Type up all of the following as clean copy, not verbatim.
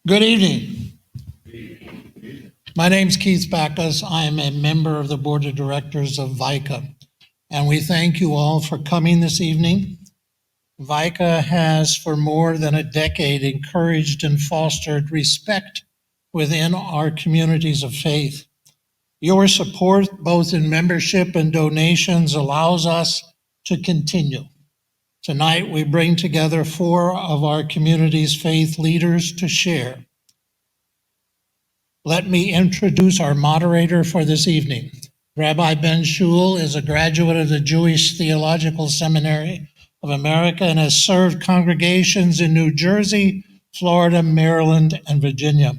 Good evening. My name's Keith Backus. I am a member of the Board of Directors of VICA, and we thank you all for coming this evening. VICA has for more than a decade encouraged and fostered respect within our communities of faith. Your support, both in membership and donations, allows us to continue. Tonight, we bring together 4 of our community's faith leaders to share. Let me introduce our moderator for this evening. Rabbi Ben Shull is a graduate of the Jewish Theological Seminary of America and has served congregations in New Jersey, Florida, Maryland, and Virginia.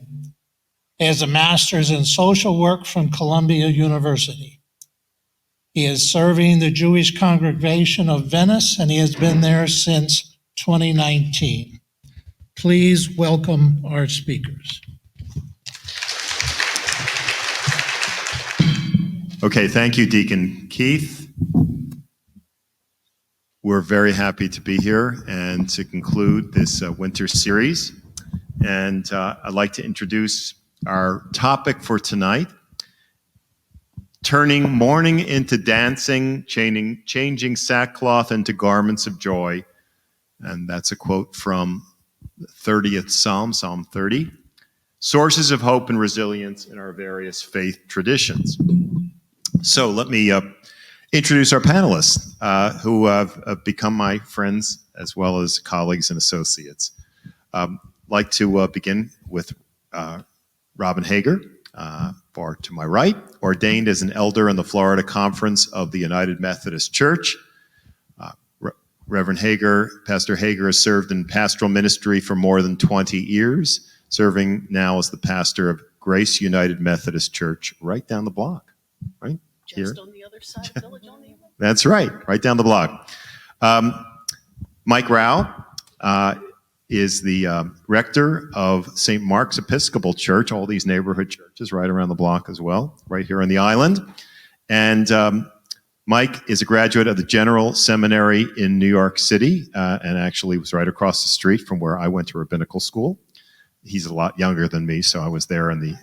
He has a master's in social work from Columbia University. He is serving the Jewish congregation of Venice, and he has been there since 2019. Please welcome our speakers. Okay, thank you, Deacon Keith. We're very happy to be here and to conclude this winter series. And I'd like to introduce our topic for tonight: turning mourning into dancing, changing sackcloth into garments of joy. And that's a quote from the 30th Psalm, Psalm 30. Sources of hope and resilience in our various faith traditions. So let me introduce our panelists who have become my friends as well as colleagues and associates. I'd like to begin with Robin Hager, far to my right, ordained as an elder in the Florida Conference of the United Methodist Church. Reverend Hager, Pastor Hager, has served in pastoral ministry for more than 20 years, serving now as the pastor of Grace United Methodist Church right down the block, right? Just here. On the other side, Village on the other. That's right down the block. Mike Rao is the rector of St. Mark's Episcopal Church, all these neighborhood churches right around the block as well, right here on the island. And Mike is a graduate of the General Seminary in New York City, and actually was right across the street from where I went to rabbinical school. He's a lot younger than me, so I was there in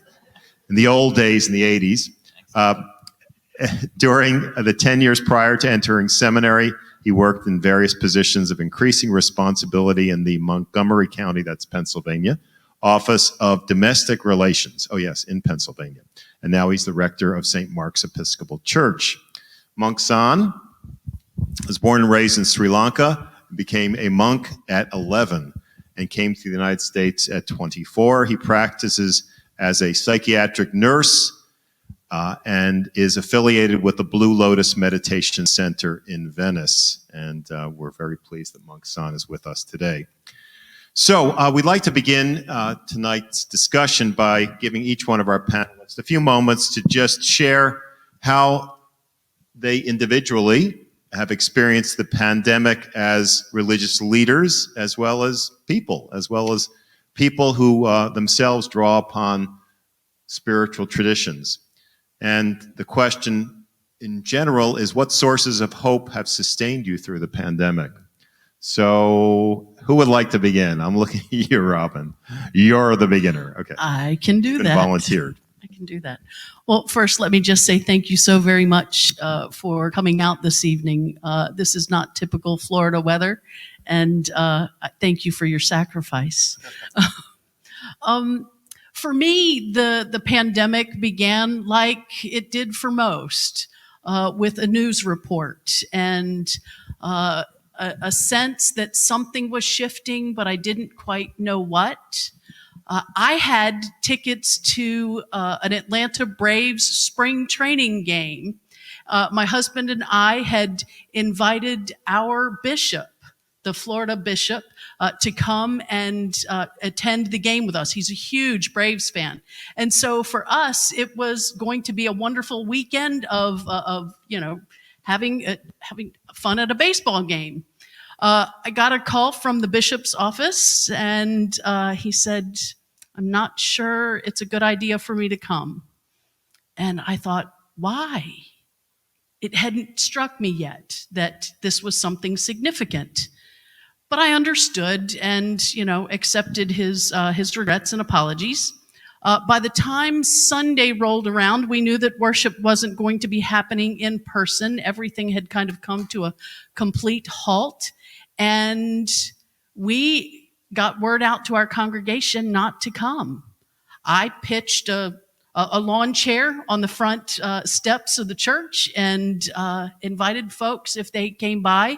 the old days in the 80s. During the 10 years prior to entering seminary, he worked in various positions of increasing responsibility in the Montgomery County, that's Pennsylvania, Office of Domestic Relations. Oh yes, in Pennsylvania. And now he's the rector of St. Mark's Episcopal Church. Monk San was born and raised in Sri Lanka, became a monk at 11, and came to the United States at 24. He practices as a psychiatric nurse, and is affiliated with the Blue Lotus Meditation Center in Venice. And we're very pleased that Monk San is with us today. So we'd like to begin tonight's discussion by giving each one of our panelists a few moments to just share how they individually have experienced the pandemic as religious leaders, as well as people who themselves draw upon spiritual traditions. And the question in general is, what sources of hope have sustained you through the pandemic? So who would like to begin? I'm looking at you, Robin. You're the beginner. Okay. I can do that. Volunteered. I can do that. Well, first, let me just say thank you so very much for coming out this evening. This is not typical Florida weather, and thank you for your sacrifice. For me, the pandemic began like it did for most, with a news report and a sense that something was shifting, but I didn't quite know what. I had tickets to an Atlanta Braves spring training game. My husband and I had invited our bishop, the Florida bishop, to come and attend the game with us. He's a huge Braves fan. And so for us, it was going to be a wonderful weekend of having fun at a baseball game. I got a call from the bishop's office, and he said, "I'm not sure it's a good idea for me to come." And I thought, why? It hadn't struck me yet that this was something significant. But I understood and, accepted his regrets and apologies. By the time Sunday rolled around, we knew that worship wasn't going to be happening in person. Everything had kind of come to a complete halt. And we got word out to our congregation not to come. I pitched a lawn chair on the front steps of the church and invited folks, if they came by,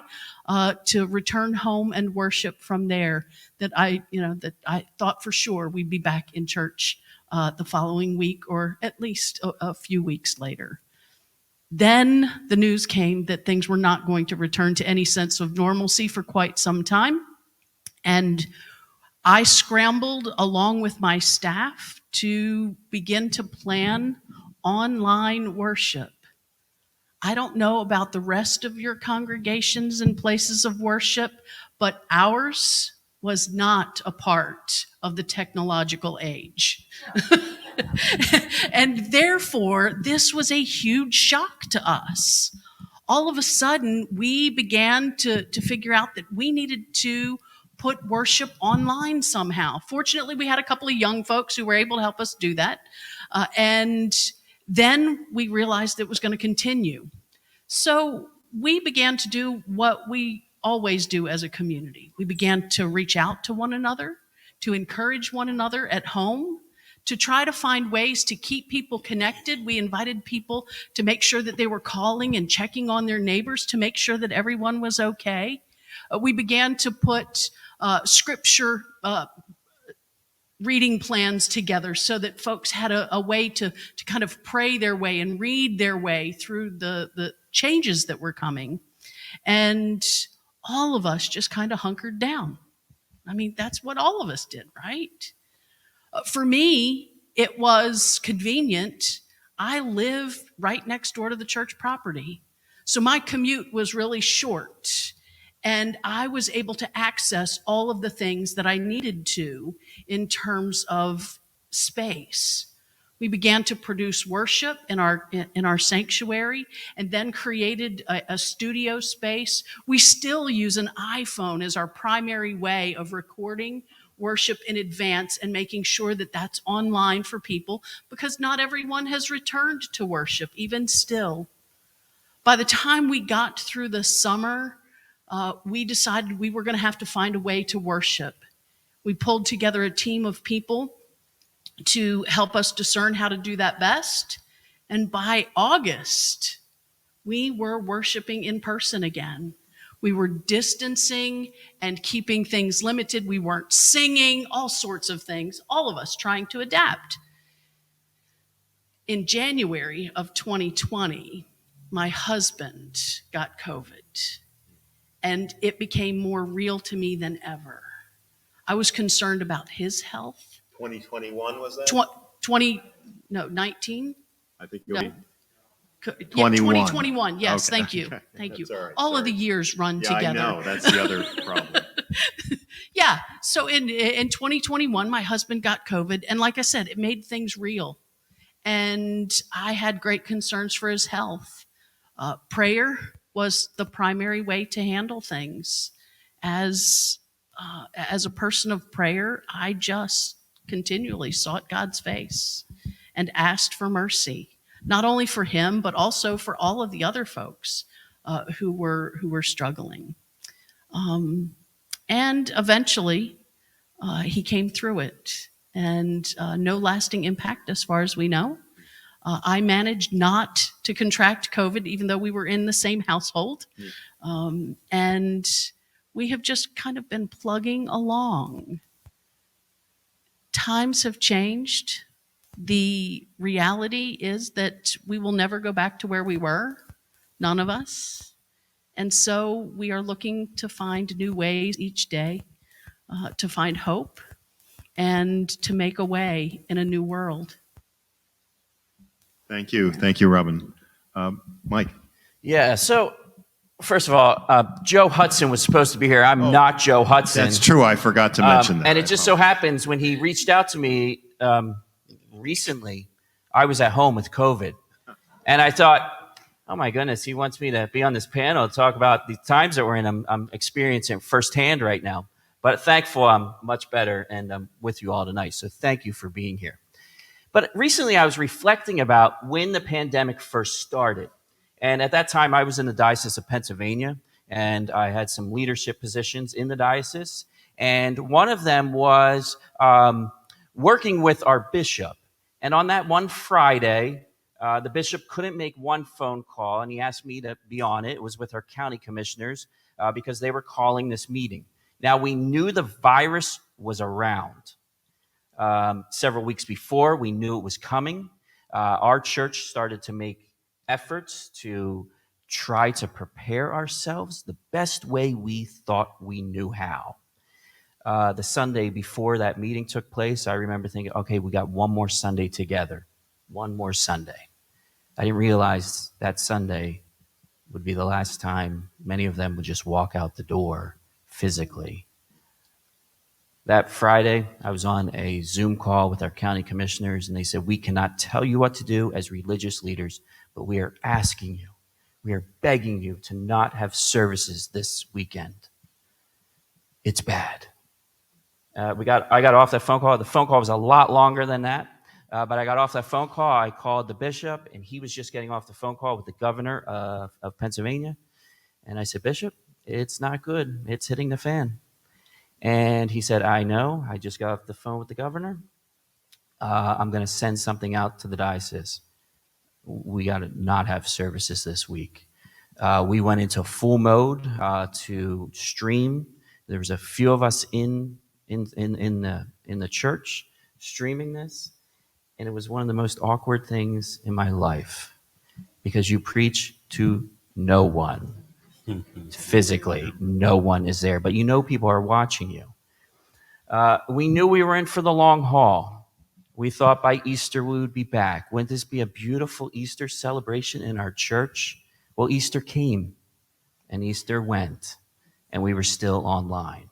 to return home and worship from there. That I thought for sure we'd be back in church the following week, or at least a few weeks later. Then the news came that things were not going to return to any sense of normalcy for quite some time. And I scrambled along with my staff to begin to plan online worship. I don't know about the rest of your congregations and places of worship, but ours was not a part of the technological age. And therefore, this was a huge shock to us. All of a sudden, we began to figure out that we needed to put worship online somehow. Fortunately, we had a couple of young folks who were able to help us do that. And then we realized it was going to continue. So we began to do what we always do as a community. We began to reach out to one another, to encourage one another at home, to try to find ways to keep people connected. We invited people to make sure that they were calling and checking on their neighbors to make sure that everyone was okay. We began to put scripture reading plans together so that folks had a way to kind of pray their way and read their way through the changes that were coming. And all of us just kind of hunkered down. I mean, that's what all of us did, right? For me, it was convenient. I live right next door to the church property. So my commute was really short. And I was able to access all of the things that I needed to in terms of space. We began to produce worship in our sanctuary, and then created a studio space. We still use an iPhone as our primary way of recording worship in advance and making sure that that's online for people, because not everyone has returned to worship, even still. By the time we got through the summer, we decided we were going to have to find a way to worship. We pulled together a team of people to help us discern how to do that best. And by August, we were worshiping in person again. We were distancing and keeping things limited. We weren't singing, all sorts of things, all of us trying to adapt. In January of 2020, my husband got COVID, and it became more real to me than ever. I was concerned about his health. 2021 was that? 19? I think you'll be 2021. Yes, Okay. Thank you. Okay. Thank you. That's all right. All of Sorry. the years run Yeah, together. I know. That's the other problem. Yeah. So in 2021, my husband got COVID. And like I said, it made things real. And I had great concerns for his health. Prayer was the primary way to handle things. As a person of prayer, I just continually sought God's face and asked for mercy, not only for him, but also for all of the other folks who were struggling. And eventually, he came through it, and no lasting impact as far as we know. I managed not to contract COVID, even though we were in the same household. And we have just kind of been plugging along. Times have changed. The reality is that we will never go back to where we were, none of us. And so we are looking to find new ways each day to find hope and to make a way in a new world. Thank you. Thank you, Robin. Mike. Yeah, so first of all, Joe Hudson was supposed to be here. I'm not Joe Hudson. That's true. I forgot to mention that. And it just so happens when he reached out to me recently, I was at home with COVID. And I thought, oh my goodness, he wants me to be on this panel to talk about the times that we're in. I'm experiencing firsthand right now. But thankful I'm much better and I'm with you all tonight. So thank you for being here. But recently I was reflecting about when the pandemic first started. And at that time I was in the Diocese of Pennsylvania, and I had some leadership positions in the diocese. And one of them was working with our bishop. And on that one Friday, the bishop couldn't make one phone call, and he asked me to be on it. It was with our county commissioners because they were calling this meeting. Now, we knew the virus was around. Several weeks before, we knew it was coming. Our church started to make efforts to try to prepare ourselves the best way we thought we knew how. The Sunday before that meeting took place, I remember thinking, okay, we got one more Sunday together. One more Sunday. I didn't realize that Sunday would be the last time many of them would just walk out the door physically. That Friday, I was on a Zoom call with our county commissioners, and they said, we cannot tell you what to do as religious leaders, but we are asking you, we are begging you to not have services this weekend. It's bad. I got off that phone call. The phone call was a lot longer than that, but I got off that phone call. I called the bishop, and he was just getting off the phone call with the governor of Pennsylvania. And I said, Bishop, it's not good. It's hitting the fan. And he said, I know. I just got off the phone with the governor. I'm going to send something out to the diocese. We got to not have services this week. We went into full mode to stream. There was a few of us in the church streaming this, and it was one of the most awkward things in my life because you preach to no one. Physically, no one is there, but you know people are watching you. We knew we were in for the long haul. We thought by Easter we would be back. Wouldn't this be a beautiful Easter celebration in our church? Well, Easter came, and Easter went, and we were still online.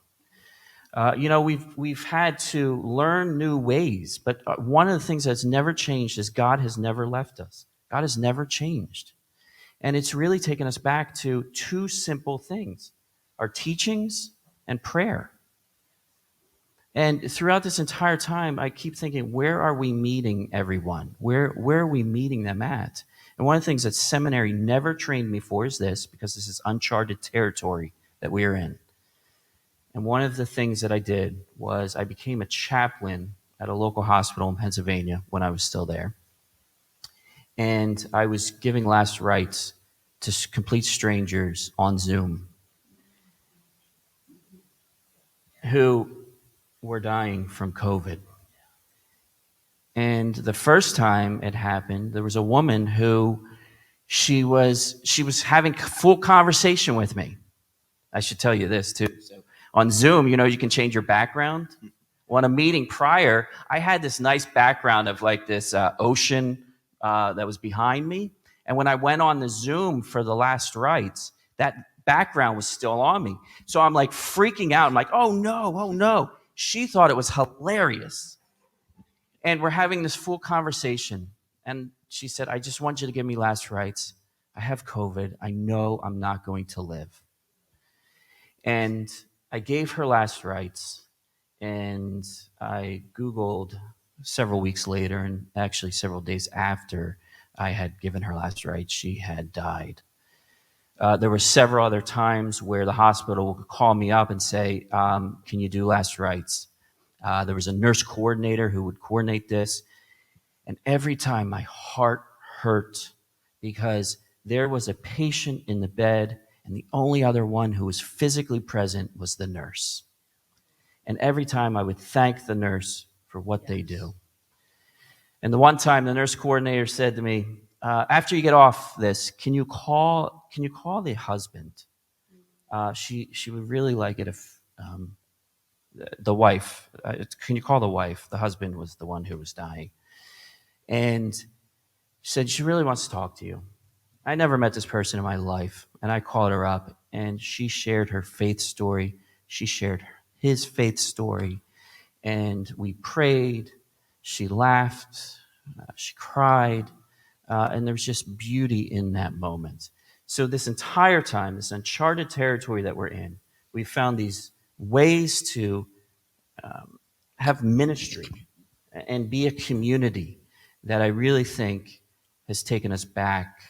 We've had to learn new ways, but one of the things that's never changed is God has never left us. God has never changed. And it's really taken us back to two simple things, our teachings and prayer. And throughout this entire time, I keep thinking, where are we meeting everyone? Where are we meeting them at? And one of the things that seminary never trained me for is this, because this is uncharted territory that we are in. And one of the things that I did was I became a chaplain at a local hospital in Pennsylvania when I was still there. And I was giving last rites to complete strangers on Zoom who were dying from COVID. And the first time it happened, there was a woman who she was having full conversation with me. I should tell you this too. So on Zoom, you can change your background. On a meeting prior, I had this nice background of like this ocean that was behind me. And when I went on the Zoom for the last rites, that background was still on me. So I'm like freaking out. I'm like, oh no. She thought it was hilarious. And we're having this full conversation. And she said, I just want you to give me last rites. I have COVID. I know I'm not going to live. And I gave her last rites. And I Googled several weeks later, and actually several days after I had given her last rites, she had died. There were several other times where the hospital would call me up and say, can you do last rites? There was a nurse coordinator who would coordinate this. And every time my heart hurt because there was a patient in the bed, and the only other one who was physically present was the nurse. And every time I would thank the nurse for what they do. And the one time the nurse coordinator said to me, after you get off this, can you call the husband? She would really like it if the wife, can you call the wife? The husband was the one who was dying. And she said, she really wants to talk to you. I never met this person in my life. And I called her up, and she shared her faith story. She shared his faith story. And we prayed. She laughed. She cried. and there's just beauty in that moment. So this entire time, this uncharted territory that we're in, we found these ways to have ministry and be a community that I really think has taken us back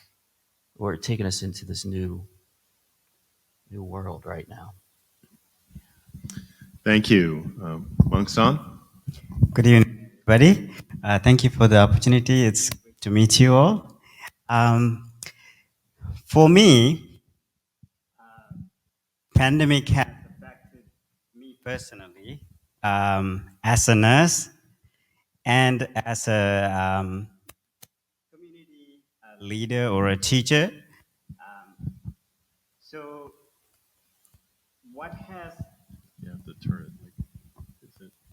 or taken us into this new world right now. Thank you. Mung-san? Good evening, everybody. Thank you for the opportunity. It's great to meet you all. For me, pandemic has affected me personally as a nurse and as a community leader or a teacher. So, what has You have to turn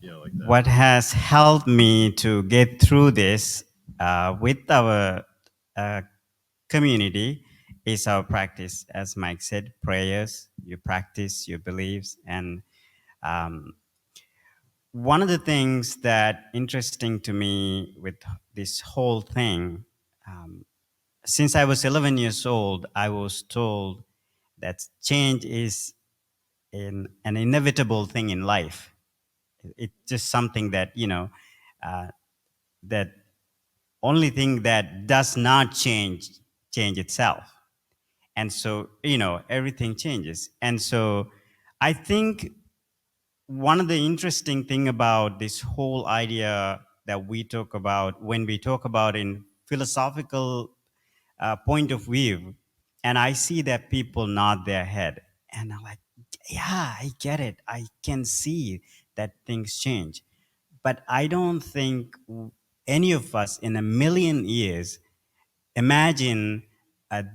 it like that. what has helped me to get through this with our community is our practice. As Mike said, prayers, you practice your beliefs. And one of the things that interesting to me with this whole thing, since I was 11 years old, I was told that change is an inevitable thing in life. It's just something that, that only thing that does not change itself. And so, everything changes. And so I think one of the interesting thing about this whole idea that we talk about when we talk about in philosophical point of view, and I see that people nod their head and I'm like, yeah, I get it. I can see that things change. But I don't think any of us in a million years imagine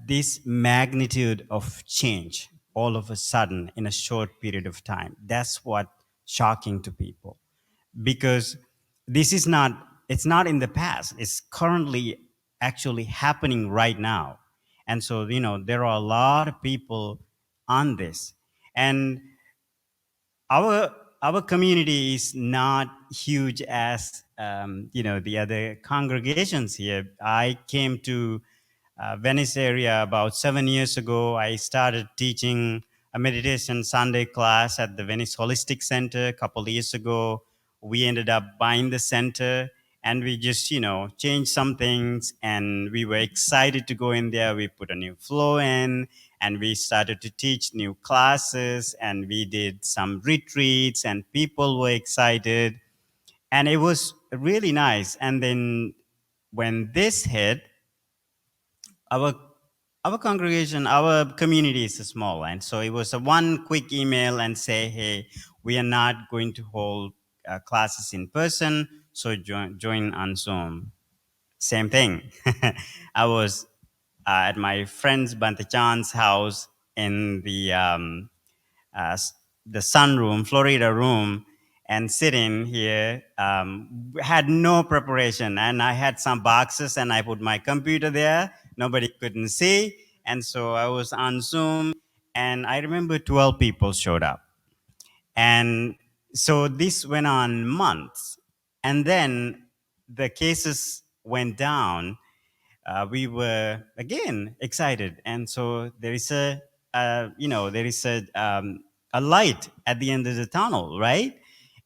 this magnitude of change all of a sudden in a short period of time. That's what shocking to people, because this is not, it's not in the past, it's currently actually happening right now. And so, there are a lot of people on this. And our community is not huge as the other congregations here. I came to Venice area about 7 years ago. I started teaching a meditation Sunday class at the Venice Holistic Center a couple of years ago. We ended up buying the center and we just, changed some things and we were excited to go in there. We put a new floor in and we started to teach new classes and we did some retreats and people were excited and it was really nice. And then when this hit, our congregation, our community is small, and so it was a one quick email and say, hey, we are not going to hold classes in person, so join on Zoom. Same thing. I was at my friend's Bantachan's house in the sunroom, Florida room, and sitting here, had no preparation. And I had some boxes and I put my computer there. Nobody couldn't see. And so I was on Zoom and I remember 12 people showed up. And so this went on months. And then the cases went down. We were again excited, and so there is a light at the end of the tunnel, right?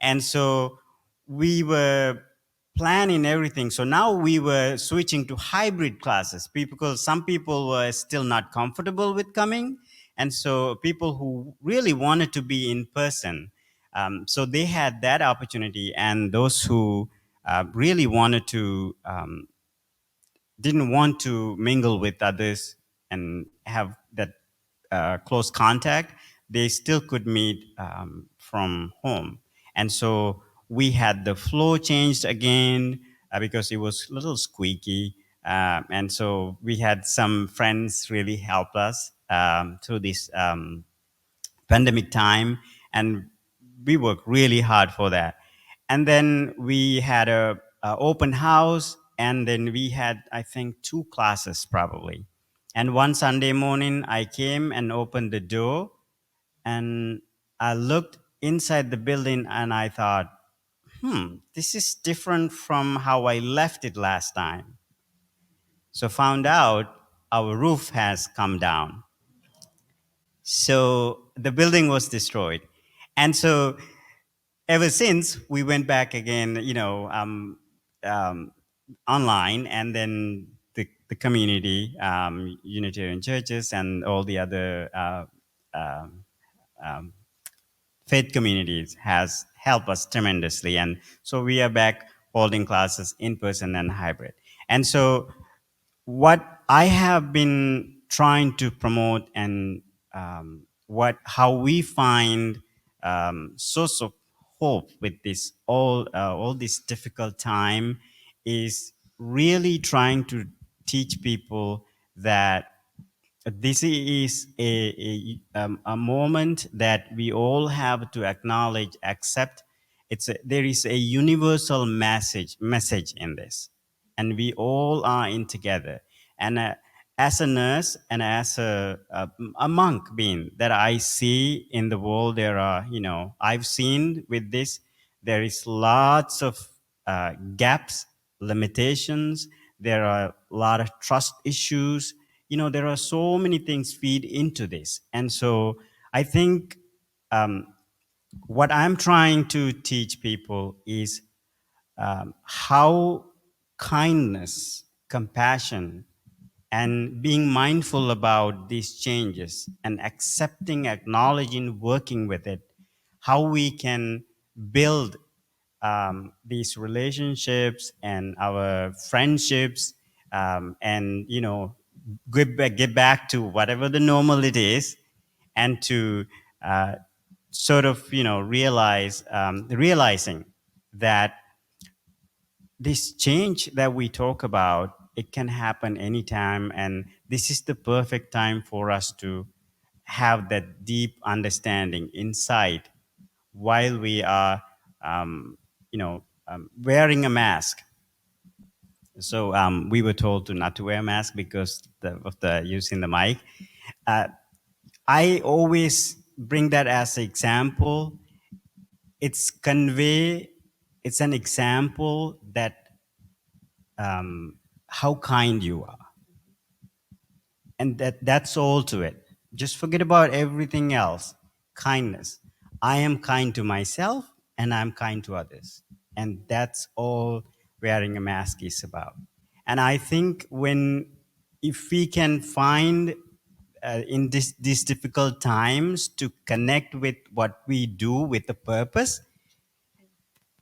And so we were planning everything. So now we were switching to hybrid classes, because some people were still not comfortable with coming, and so people who really wanted to be in person, so they had that opportunity, and those who really wanted to. Didn't want to mingle with others and have that close contact, they still could meet from home. And so we had the flow changed again because it was a little squeaky. And so we had some friends really help us through this pandemic time. And we worked really hard for that. And then we had a open house, and then we had, I think, 2 classes probably. And one Sunday morning, I came and opened the door, and I looked inside the building, and I thought, this is different from how I left it last time. So found out our roof has come down. So the building was destroyed. And so ever since we went back again, online, and then the community, Unitarian churches, and all the other um, um, faith communities has helped us tremendously. And so we are back holding classes in person and hybrid. And so what I have been trying to promote, and how we find source of hope with this all this difficult time, is really trying to teach people that this is a moment that we all have to acknowledge, accept. There is a universal message in this, and we all are in together. And as a nurse and as a monk being that I see in the world, there are, I've seen with this, there is lots of gaps, limitations. There are a lot of trust issues. There are so many things feed into this. And so I think what I'm trying to teach people is how kindness, compassion, and being mindful about these changes and accepting, acknowledging, working with it, how we can build these relationships and our friendships, and get back to whatever the normal it is, and to sort of realizing that this change that we talk about, it can happen anytime, and this is the perfect time for us to have that deep understanding, insight, while we are wearing a mask. So we were told to not to wear a mask because of the using the mic. I always bring that as an example. It's an example that how kind you are, and that's all to it. Just forget about everything else. Kindness. I am kind to myself, and I'm kind to others, and that's all wearing a mask is about. And I think if we can find in these difficult times to connect with what we do with a purpose,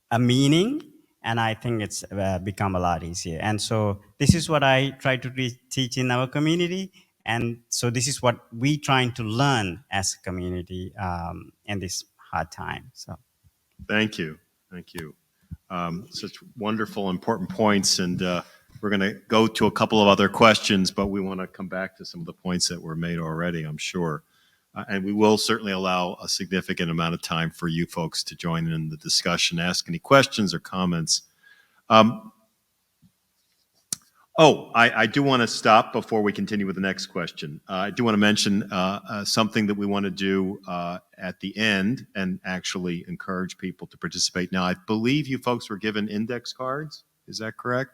a meaning, and I think it's become a lot easier. And so this is what I try to teach in our community, and so this is what we trying to learn as a community in this hard time. So Thank you. Thank you. Such wonderful, important points. And we're going to go to a couple of other questions, but we want to come back to some of the points that were made already, I'm sure. And we will certainly allow a significant amount of time for you folks to join in the discussion, ask any questions or comments. I do want to stop before we continue with the next question. I do want to mention something that we want to do at the end and actually encourage people to participate. Now, I believe you folks were given index cards. Is that correct?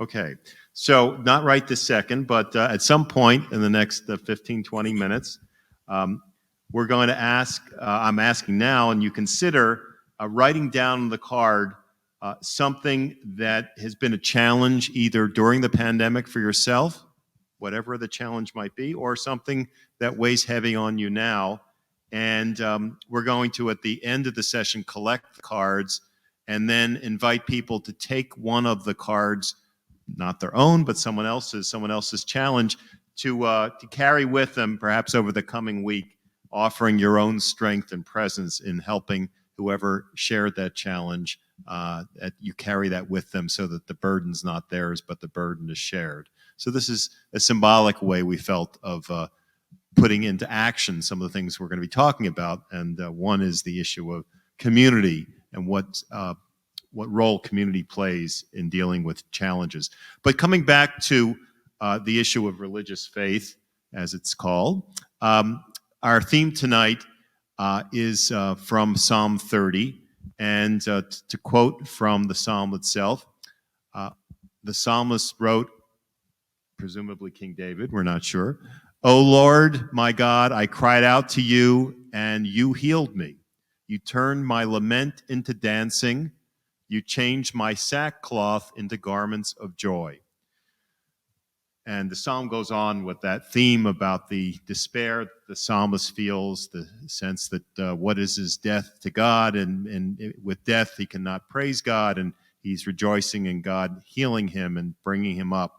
Okay. So not right this second, but at some point in the next 15, 20 minutes, we're going to ask, I'm asking now, and you consider writing down on the card something that has been a challenge either during the pandemic for yourself, whatever the challenge might be, or something that weighs heavy on you now. And we're going to, at the end of the session, collect the cards and then invite people to take one of the cards, not their own, but someone else's challenge, to carry with them perhaps over the coming week, offering your own strength and presence in helping whoever shared that challenge, that you carry that with them so that the burden's not theirs, but the burden is shared. So this is a symbolic way we felt of putting into action some of the things we're going to be talking about. And one is the issue of community and what role community plays in dealing with challenges. But coming back to the issue of religious faith, as it's called, our theme tonight is from Psalm 30. And to quote from the psalm itself, the psalmist wrote, presumably King David, we're not sure. O Lord, my God, I cried out to you, and you healed me. You turned my lament into dancing. You changed my sackcloth into garments of joy. And the psalm goes on with that theme about the despair the psalmist feels, the sense that what is his death to God, and with death he cannot praise God, and he's rejoicing in God healing him and bringing him up.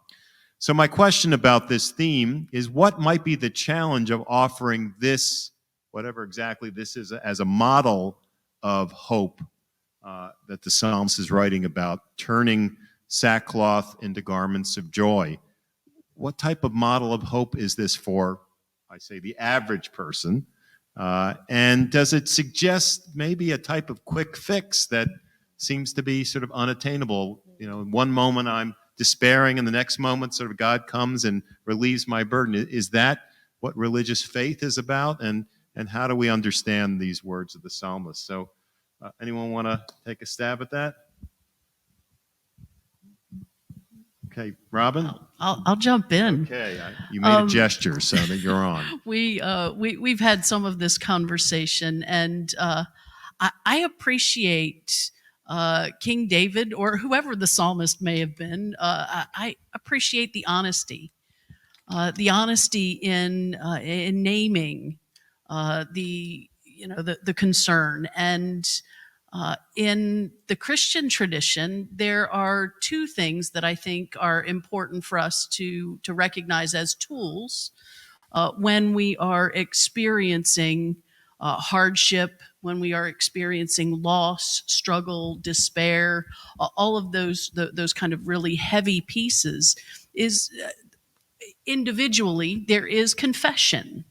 So my question about this theme is, what might be the challenge of offering this, whatever exactly this is, as a model of hope that the psalmist is writing about, turning sackcloth into garments of joy? What type of model of hope is this for, I say, the average person? And does it suggest maybe a type of quick fix that seems to be sort of unattainable? You know, in one moment I'm despairing, and the next moment sort of God comes and relieves my burden. Is that what religious faith is about? And how do we understand these words of the psalmist? So anyone want to take a stab at that? Okay, Robin? I'll jump in. Okay, you made a gesture so that you're on. We've had some of this conversation, and I appreciate King David, or whoever the psalmist may have been. I appreciate the honesty in naming the concern. And in the Christian tradition, there are two things that I think are important for us to recognize as tools when we are experiencing hardship, when we are experiencing loss, struggle, despair, all of those kind of really heavy pieces. Is individually, there is confession.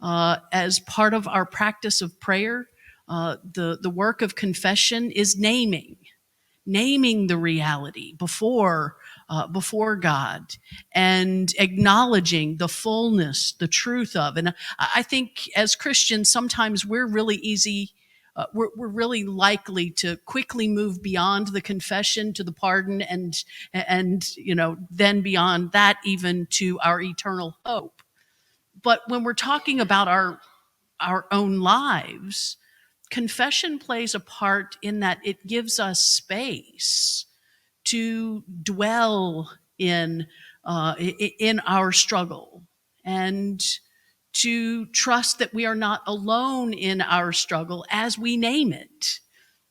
As part of our practice of prayer, the work of confession is naming the reality before God, and acknowledging the fullness, the truth of. And I think as Christians, sometimes we're really easy. We're really likely to quickly move beyond the confession to the pardon, and then beyond that even to our eternal hope. But when we're talking about our own lives, confession plays a part in that it gives us space to dwell in our struggle, and to trust that we are not alone in our struggle as we name it.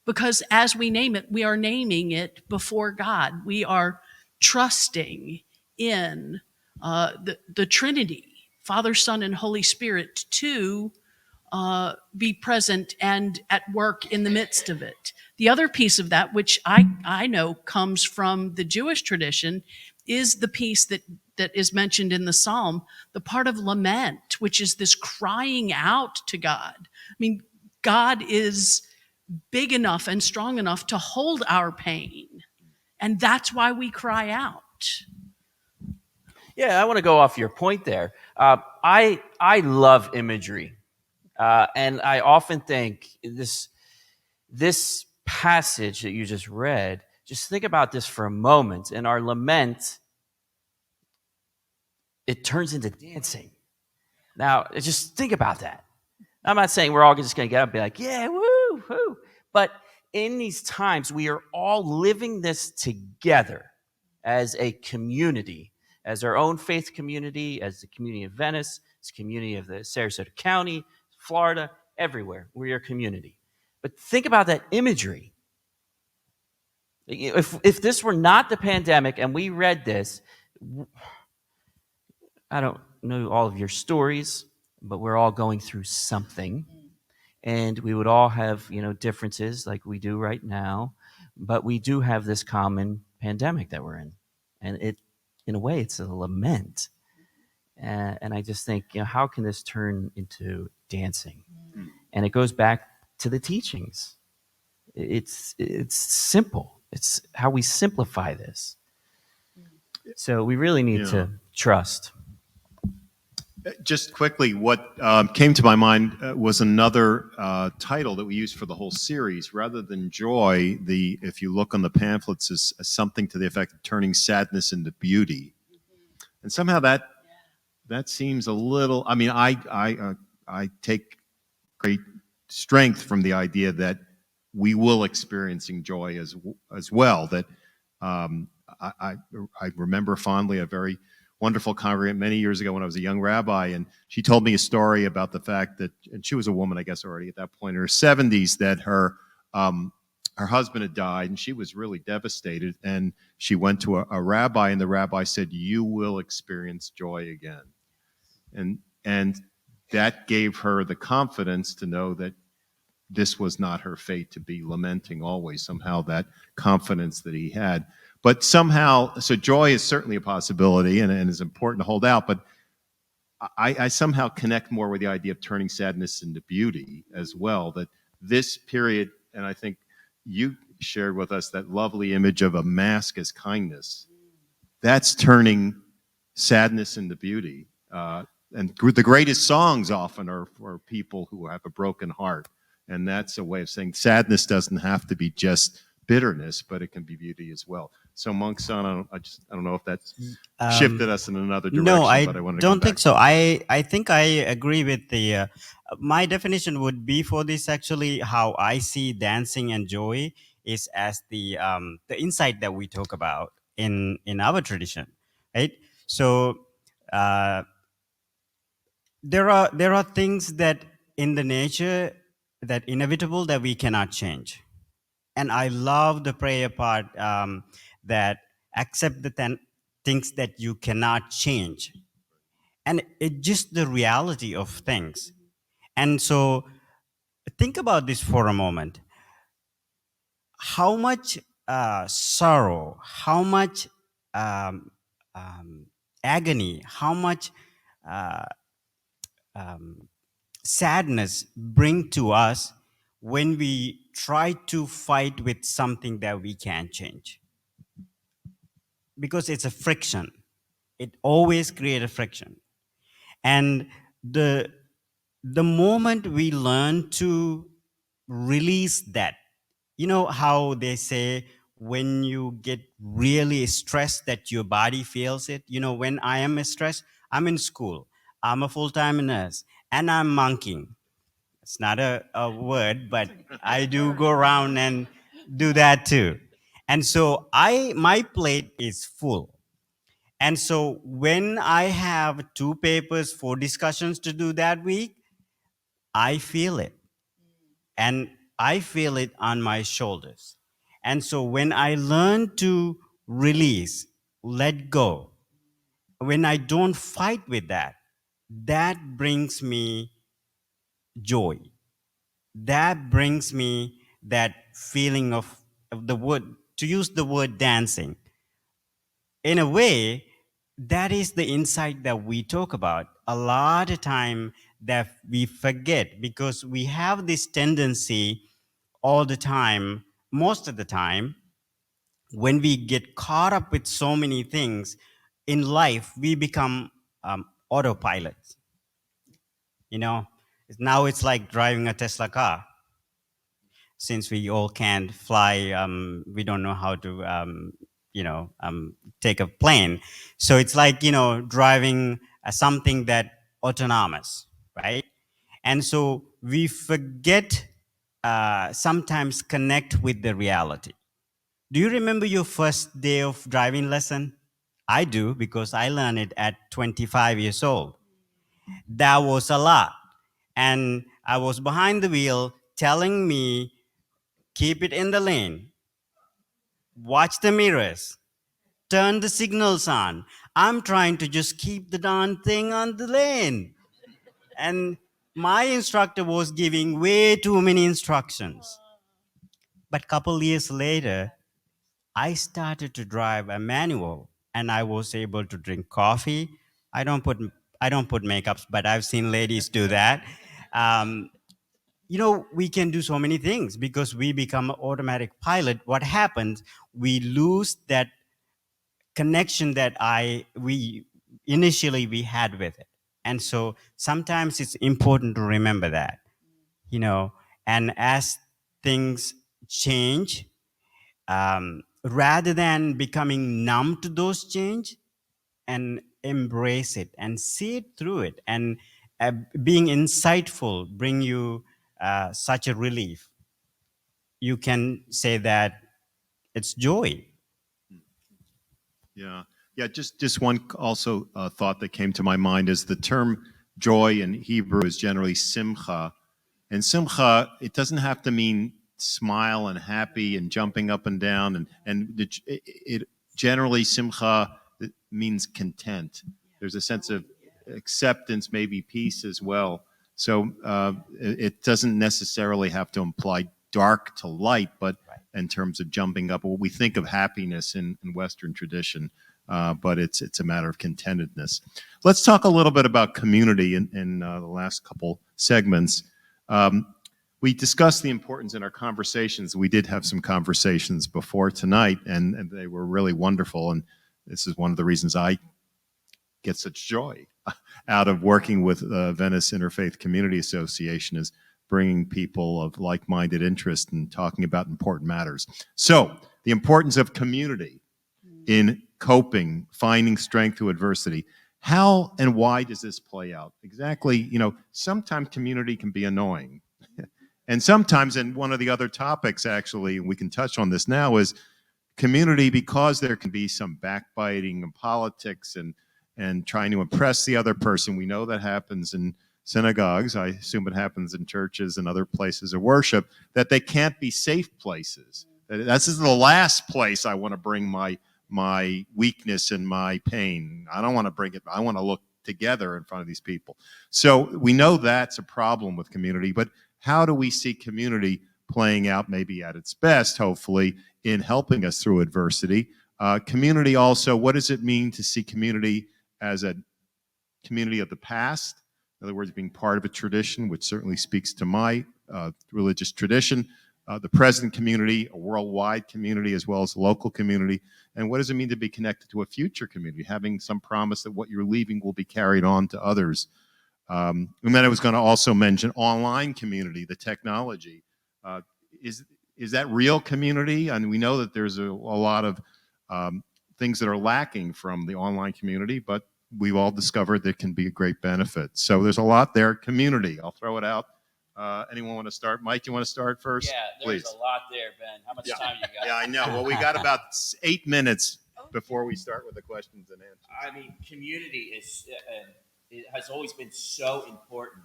Because as we name it, we are naming it before God. We are trusting in the Trinity, Father, Son, and Holy Spirit, to be present and at work in the midst of it. The other piece of that, which I know comes from the Jewish tradition, is the piece that is mentioned in the psalm, the part of lament, which is this crying out to God. I mean, God is big enough and strong enough to hold our pain, and that's why we cry out. Yeah, I want to go off your point there. I love imagery, and I often think this passage that you just read. Just think about this for a moment. In our lament, it turns into dancing. Now, just think about that. I'm not saying we're all just going to get up and be like, yeah, woo, woo. But in these times, we are all living this together as a community, as our own faith community, as the community of Venice, as the community of the Sarasota County, Florida, everywhere. We are a community. But think about that imagery. If this were not the pandemic and we read this, I don't know all of your stories, but we're all going through something. And we would all have, differences like we do right now. But we do have this common pandemic that we're in. And it, in a way, it's a lament. And I just think, how can this turn into dancing? And it goes back to the teachings. It's simple. It's how we simplify this. So we really need to trust. Just quickly, what came to my mind was another title that we use for the whole series. Rather than joy, if you look on the pamphlets, is something to the effect of turning sadness into beauty. And somehow that seems a little. I mean, I take great strength from the idea that we will experiencing joy as well. That I remember fondly a very wonderful congregant many years ago when I was a young rabbi, and she told me a story about the fact that, and she was a woman, I guess, already at that point in her 70s, that her husband had died, and she was really devastated. And she went to a rabbi, and the rabbi said, "You will experience joy again," and that gave her the confidence to know that this was not her fate to be lamenting always. Somehow that confidence that he had. But somehow, so joy is certainly a possibility and is important to hold out, but I somehow connect more with the idea of turning sadness into beauty as well, that this period, and I think you shared with us that lovely image of a mask as kindness, that's turning sadness into beauty. And the greatest songs often are for people who have a broken heart. And that's a way of saying sadness doesn't have to be just bitterness, but it can be beauty as well. So, Monk-san, I don't know if that's shifted us in another direction. No, I but I wanted to don't come think back. so. I think I agree with the. My definition would be for this actually how I see dancing and joy is as the insight that we talk about in our tradition, right? So there are things that in the nature that inevitable that we cannot change. And I love the prayer part that accept the things that you cannot change. And it's just the reality of things. And so think about this for a moment. How much sorrow, how much agony, how much sadness bring to us when we try to fight with something that we can't change, because it's a friction. It always creates a friction. And the moment we learn to release that, you know how they say when you get really stressed that your body feels it. You know, when I am stressed, I'm in school, I'm a full-time nurse, and I'm monkeying. It's not a word, but I do go around and do that too. And so my plate is full. And so when I have 2 papers, 4 discussions to do that week, I feel it. And I feel it on my shoulders. And so when I learn to release, let go, when I don't fight with that, that brings me joy. That brings me that feeling of the word, to use the word dancing. In a way, that is the insight that we talk about. A lot of time that we forget, because we have this tendency all the time, most of the time, when we get caught up with so many things in life, we become autopilots. You know, now it's like driving a Tesla car. Since we all can't fly, we don't know how to, take a plane. So it's like, driving something that autonomous, right? And so we forget, sometimes connect with the reality. Do you remember your first day of driving lesson? I do, because I learned it at 25 years old. That was a lot. And I was behind the wheel telling me, keep it in the lane, watch the mirrors, turn the signals on. I'm trying to just keep the darn thing on the lane. And my instructor was giving way too many instructions. But a couple years later, I started to drive a manual, and I was able to drink coffee. I don't put makeups, but I've seen ladies do that. Um, we can do so many things because we become an automatic pilot. What happens? We lose that connection that we initially had with it. And so sometimes it's important to remember that, and as things change, rather than becoming numb to those change and embrace it and see it through it, and being insightful bring you such a relief. You can say that it's joy. Yeah, yeah. Just one also thought that came to my mind is the term joy in Hebrew is generally simcha, and simcha, it doesn't have to mean smile and happy and jumping up and down, it generally simcha, it means content. There's a sense of acceptance, maybe peace as well. So it doesn't necessarily have to imply dark to light, but in terms of jumping up, well, we think of happiness in Western tradition, but it's a matter of contentedness. Let's talk a little bit about community in the last couple segments. We discussed the importance in our conversations. We did have some conversations before tonight, and they were really wonderful. And this is one of the reasons I get such joy out of working with Venice Interfaith Community Association, is bringing people of like-minded interest and talking about important matters. So, the importance of community in coping, finding strength through adversity. How and why does this play out? Exactly, sometimes community can be annoying. And sometimes, and one of the other topics, actually, we can touch on this now, is community, because there can be some backbiting and politics and trying to impress the other person. We know that happens in synagogues. I assume it happens in churches and other places of worship, that they can't be safe places. This is the last place I want to bring my weakness and my pain. I don't want to bring it. I want to look together in front of these people. So we know that's a problem with community, but how do we see community playing out maybe at its best, hopefully, in helping us through adversity? Community also, what does it mean to see community as a community of the past? In other words, being part of a tradition, which certainly speaks to my religious tradition, the present community, a worldwide community, as well as a local community. And what does it mean to be connected to a future community, having some promise that what you're leaving will be carried on to others? And then I was going to also mention online community, the technology. Is that real community? And we know that there's a lot of things that are lacking from the online community, but we've all discovered that can be a great benefit. So there's a lot there. Community, I'll throw it out. Anyone want to start? Mike, do you want to start first? Yeah, there's a lot there, Ben. How much time you got? Yeah, I know. Well, we got about 8 minutes before we start with the questions and answers. I mean, community it has always been so important,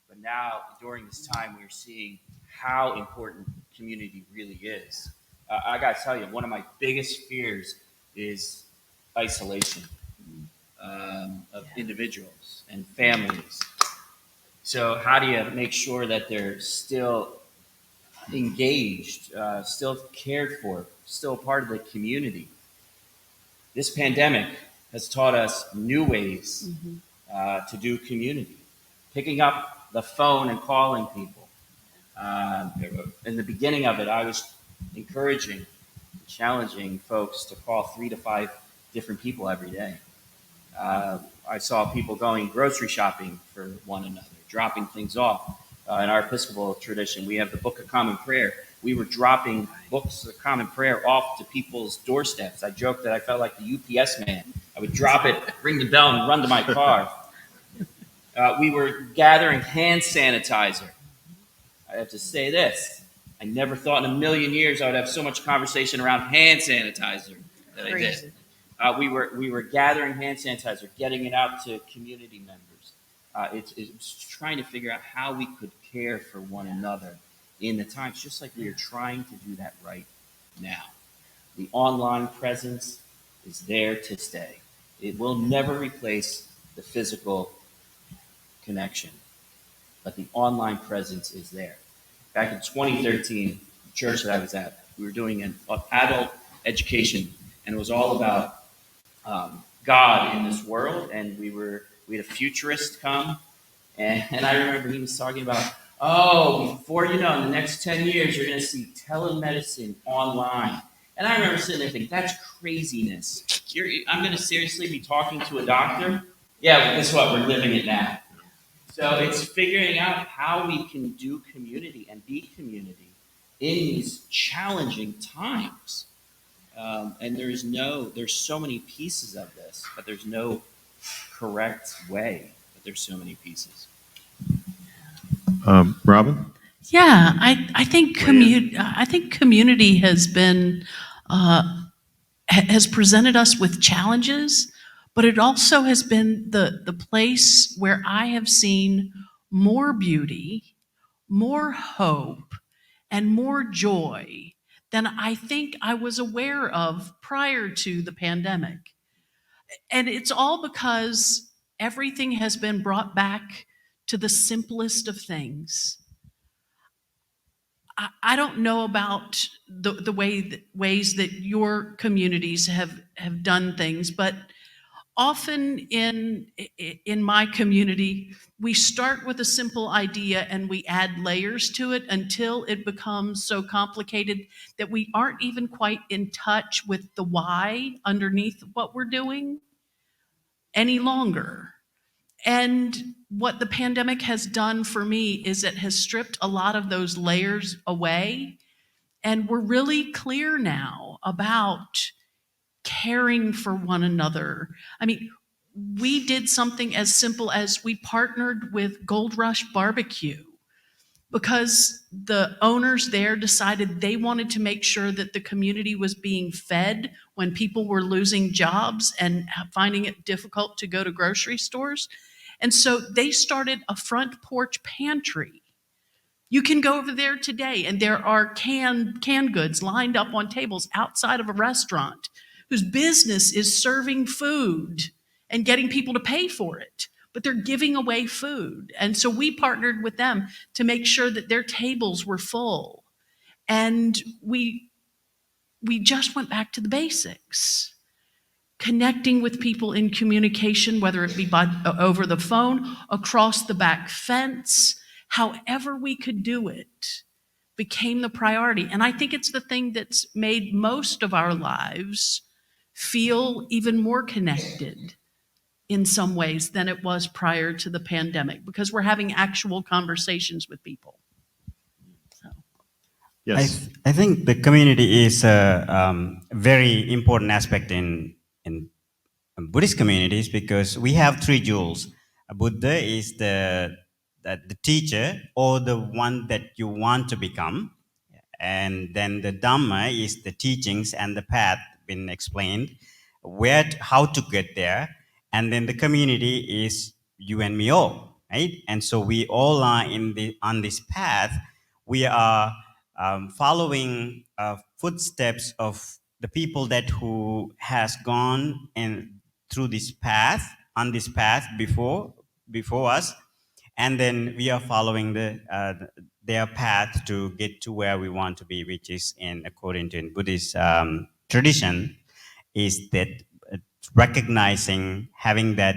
but now during this time, we're seeing how important community really is. I got to tell you, one of my biggest fears is isolation of individuals and families. So how do you make sure that they're still engaged, still cared for, still part of the community? This pandemic has taught us new ways to do community. Picking up the phone and calling people. In the beginning of it, I was encouraging, challenging folks to call 3 to 5 different people every day. I saw people going grocery shopping for one another, dropping things off. In our Episcopal tradition, we have the Book of Common Prayer. We were dropping books of Common Prayer off to people's doorsteps. I joked that I felt like the UPS man. I would drop it, ring the bell, and run to my car. We were gathering hand sanitizer. I have to say this. I never thought in a million years I would have so much conversation around hand sanitizer that I did. We were gathering hand sanitizer, getting it out to community members. It's trying to figure out how we could care for one another in the times, just like we are trying to do that right now. The online presence is there to stay. It will never replace the physical connection, but the online presence is there. Back in 2013, the church that I was at, we were doing an adult education, and it was all about God in this world, and we had a futurist come, and I remember he was talking about, before you know, in the next 10 years, you're going to see telemedicine online. And I remember sitting there thinking, that's craziness. I'm going to seriously be talking to a doctor? Yeah, but guess what? We're living it now. So it's figuring out how we can do community and be community in these challenging times. And there's so many pieces of this, but there's no correct way, but there's so many pieces. Robin? Yeah, I think community has been has presented us with challenges, but it also has been the place where I have seen more beauty, more hope, and more joy than I think I was aware of prior to the pandemic. And it's all because everything has been brought back to the simplest of things. I don't know about the ways that your communities have done things, but often in my community, we start with a simple idea and we add layers to it until it becomes so complicated that we aren't even quite in touch with the why underneath what we're doing any longer. And what the pandemic has done for me is it has stripped a lot of those layers away. And we're really clear now about caring for one another. I mean, we did something as simple as we partnered with Gold Rush Barbecue because the owners there decided they wanted to make sure that the community was being fed when people were losing jobs and finding it difficult to go to grocery stores. And so they started a front porch pantry. You can go over there today and there are canned goods lined up on tables outside of a restaurant whose business is serving food and getting people to pay for it, but they're giving away food. And so we partnered with them to make sure that their tables were full. And we just went back to the basics. Connecting with people in communication, whether it be over the phone, across the back fence, however we could do it became the priority. And I think it's the thing that's made most of our lives feel even more connected in some ways than it was prior to the pandemic, because we're having actual conversations with people. So. Yes. I think the community is a very important aspect in Buddhist communities, because we have three jewels. A Buddha is the teacher or the one that you want to become. And then the Dhamma is the teachings and the path been explained, how to get there. And then the community is you and me all, right? And so we all are on this path. We are following footsteps of the people who has gone through this path, on this path before us, and then we are following their path to get to where we want to be, which is according to Buddhist tradition, is that recognizing, having that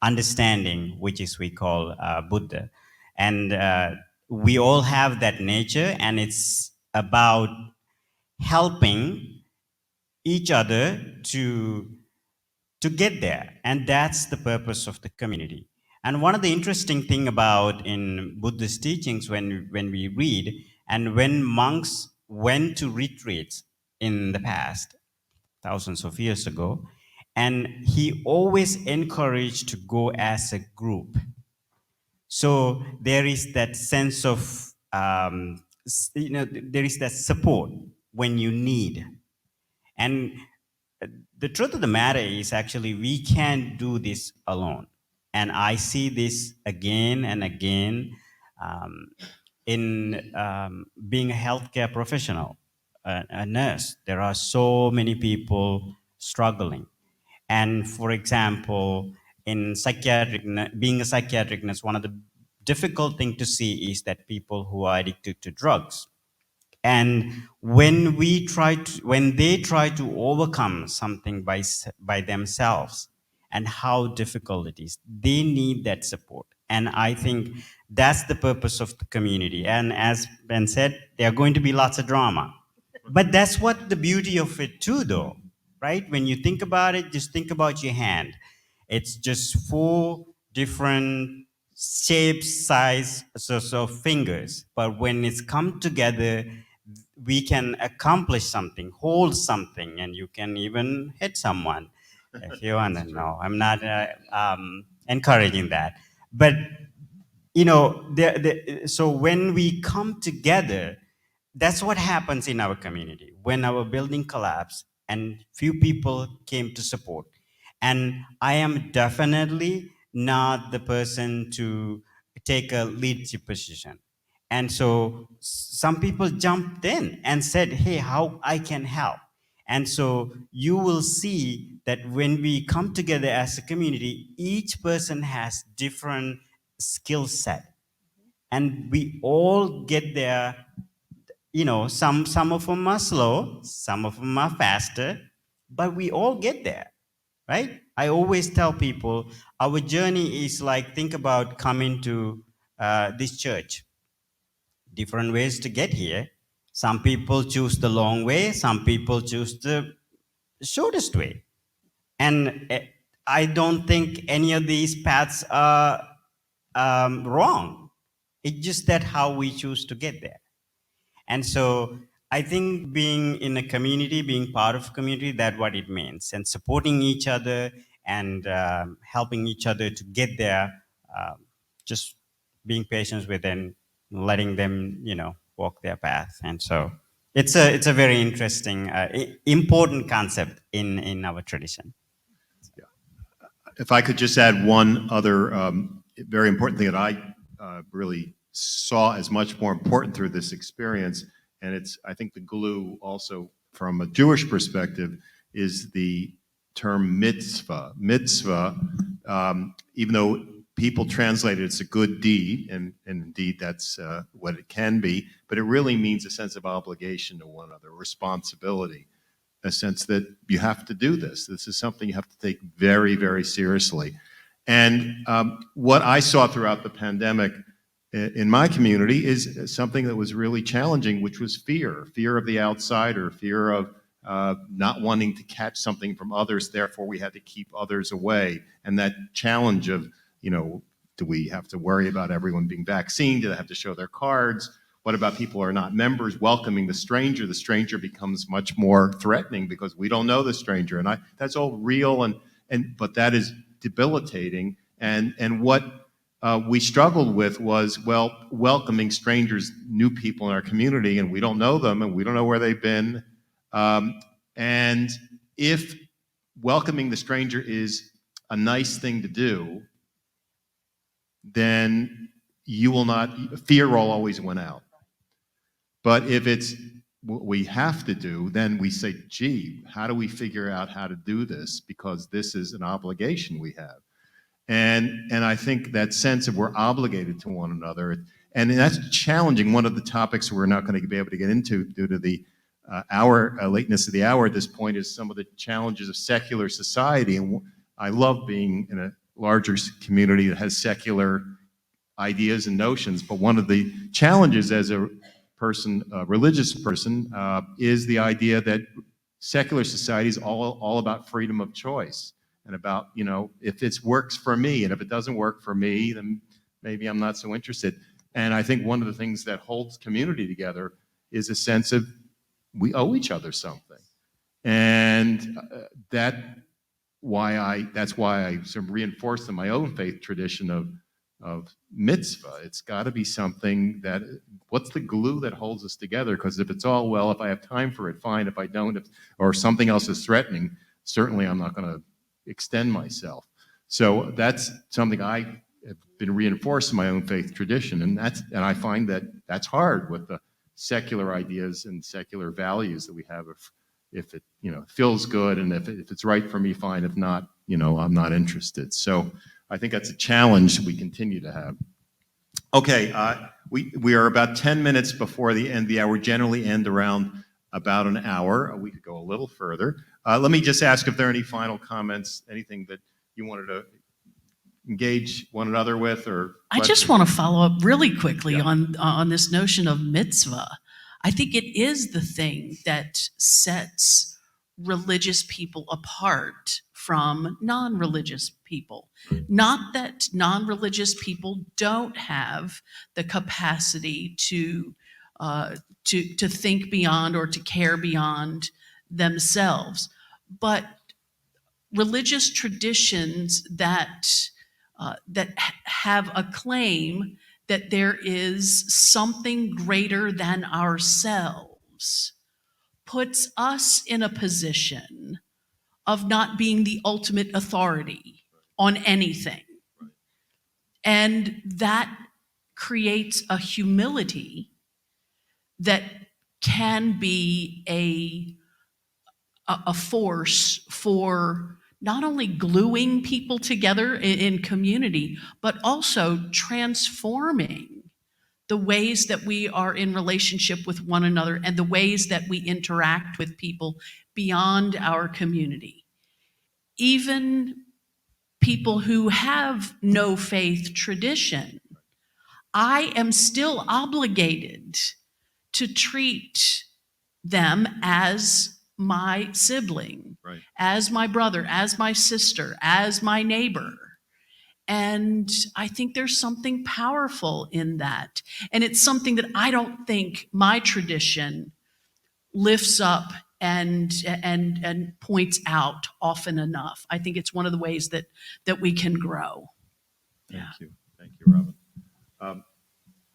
understanding, which is we call Buddha. And we all have that nature, and it's about helping each other to get there. And that's the purpose of the community. And one of the interesting thing about in Buddhist teachings, when we read, and when monks went to retreats in the past, thousands of years ago, and he always encouraged to go as a group. So there is that sense of, there is that support when you need. And the truth of the matter is, actually, we can't do this alone. And I see this again and again in being a healthcare professional, a nurse. There are so many people struggling. And for example, in being a psychiatric nurse, one of the difficult things to see is that people who are addicted to drugs. And when they try to overcome something by themselves, and how difficult it is, they need that support. And I think that's the purpose of the community. And as Ben said, there are going to be lots of drama. But that's what the beauty of it too, though, right? When you think about it, just think about your hand. It's just 4 different shapes, sizes of fingers. But when it's come together, we can accomplish something, hold something, and you can even hit someone. If you want to know, I'm not encouraging that. But, you know, so when we come together, that's what happens in our community. When our building collapsed and few people came to support. And I am definitely not the person to take a leadership position. And so some people jumped in and said, hey, how I can help. And so you will see that when we come together as a community, each person has different skill set. And we all get there, you know, some of them are slow, some of them are faster, but we all get there, right? I always tell people our journey is like, think about coming to this church. Different ways to get here. Some people choose the long way, some people choose the shortest way. And I don't think any of these paths are wrong. It's just that how we choose to get there. And so I think being in a community, being part of a community, that's what it means. And supporting each other and helping each other to get there, just being patient with them, letting them, you know, walk their path. And so it's a very interesting, important concept in our tradition. If I could just add one other very important thing that I really saw as much more important through this experience, and it's, I think, the glue also from a Jewish perspective, is the term mitzvah. Mitzvah, even though people translate it, it's a good deed, and indeed that's what it can be, but it really means a sense of obligation to one another, responsibility, a sense that you have to do this. This is something you have to take very, very seriously. And what I saw throughout the pandemic in my community is something that was really challenging, which was fear of the outsider, fear of not wanting to catch something from others, therefore we had to keep others away. And that challenge of, you know, do we have to worry about everyone being vaccinated? Do they have to show their cards? What about people who are not members? Welcoming the stranger. The stranger becomes much more threatening because we don't know the stranger. And that's all real, but that is debilitating. And what we struggled with was, well, welcoming strangers, new people in our community, and we don't know them and we don't know where they've been. And if welcoming the stranger is a nice thing to do, then you will not, fear will always win out. But if it's what we have to do, then we say, gee, how do we figure out how to do this? Because this is an obligation we have. And I think that sense of we're obligated to one another, and that's challenging. One of the topics we're not going to be able to get into due to the lateness of the hour at this point is some of the challenges of secular society. And I love being in a larger community that has secular ideas and notions, but one of the challenges as a person, a religious person, is the idea that secular society is all about freedom of choice and about, you know, if it works for me, and if it doesn't work for me, then maybe I'm not so interested. And I think one of the things that holds community together is a sense of we owe each other something. And that's why I sort of reinforced in my own faith tradition of mitzvah. It's got to be something that, what's the glue that holds us together? Because if it's all, well, if I have time for it, fine. If I don't, or something else is threatening, certainly I'm not going to extend myself. So that's something I have been reinforced in my own faith tradition, and I find that that's hard with the secular ideas and secular values that we have. If it, you know, feels good, and if it's right for me, fine. If not, you know, I'm not interested. So I think that's a challenge we continue to have. Okay, we are about 10 minutes before the end of the hour. We generally end around about an hour. We could go a little further. Let me just ask if there are any final comments, anything that you wanted to engage one another with, or I just want to follow up really quickly on this notion of mitzvah. I think it is the thing that sets religious people apart from non-religious people. Not that non-religious people don't have the capacity to think beyond or to care beyond themselves, but religious traditions that have a claim that there is something greater than ourselves puts us in a position of not being the ultimate authority on anything. And that creates a humility that can be a force for not only gluing people together in community, but also transforming the ways that we are in relationship with one another and the ways that we interact with people beyond our community. Even people who have no faith tradition, I am still obligated to treat them as my sibling, Right. as my brother, as my sister, as my neighbor. And I think there's something powerful in that. And it's something that I don't think my tradition lifts up and points out often enough. I think it's one of the ways that we can grow. Thank you. Thank you, Robin.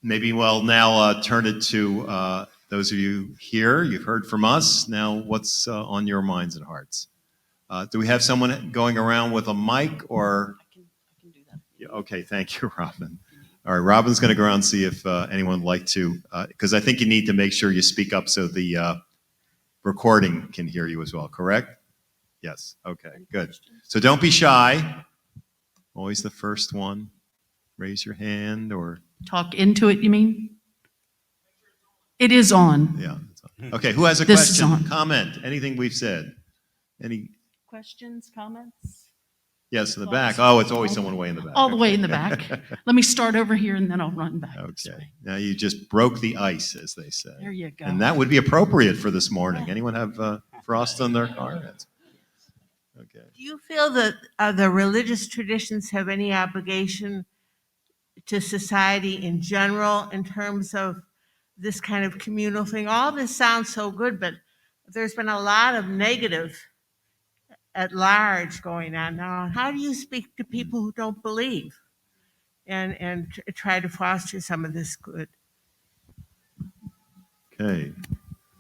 Maybe we'll now turn it to those of you here. You've heard from us. Now, what's on your minds and hearts? Do we have someone going around with a mic or? I can do that. Yeah, okay, thank you, Robin. All right, Robin's going to go around and see if anyone would like to, because I think you need to make sure you speak up so the recording can hear you as well, correct? Yes, okay, good. So don't be shy. Always the first one. Raise your hand or, Talk into it, you mean? It is on. yeah. Okay, who has a This is question, on. comment, anything we've said? Any, Questions, comments? yes, in the back. Oh, it's always someone way in the back. All the way Okay. in the back. Let me start over here and then I'll run back this Okay, way. now you just broke the ice, as they say. There you go. And that would be appropriate for this morning. Anyone have frost on their car? Okay. Do you feel that the religious traditions have any obligation to society in general in terms of this kind of communal thing? All this sounds so good, but there's been a lot of negative at large going on now. How do you speak to people who don't believe and try to foster some of this good? Okay.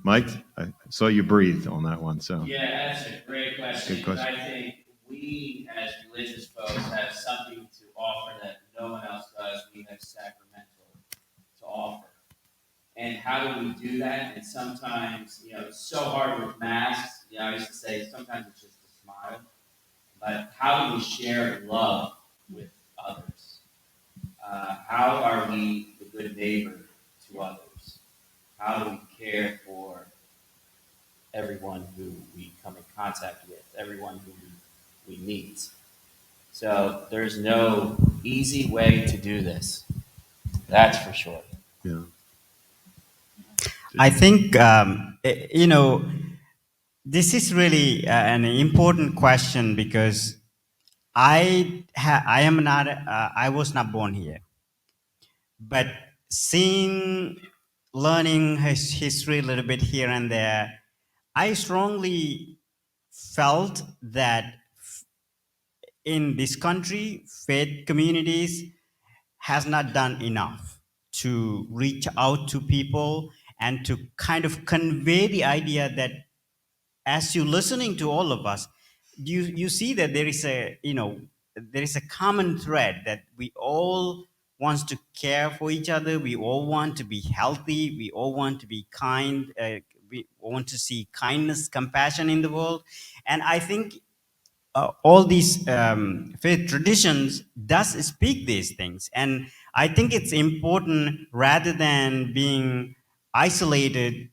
Mike, I saw you breathed on that one, so. Yeah, that's a great question. Good question. I think we, as religious folks, have something to offer that no one else does. We have sacramental to offer. And how do we do that? And sometimes, it's so hard with masks. I used to say sometimes it's just a smile. But how do we share love with others? How are we the good neighbor to others? How do we care for everyone who we come in contact with, everyone who we meet? So there's no easy way to do this. That's for sure. Yeah. I think, this is really an important question because I was not born here, but learning history a little bit here and there, I strongly felt that in this country, faith communities has not done enough to reach out to people and to kind of convey the idea that as you're listening to all of us, you see that there is a common thread that we all want to care for each other. We all want to be healthy. We all want to be kind. We want to see kindness, compassion in the world. And I think all these faith traditions does speak these things. And I think it's important, rather than being isolated,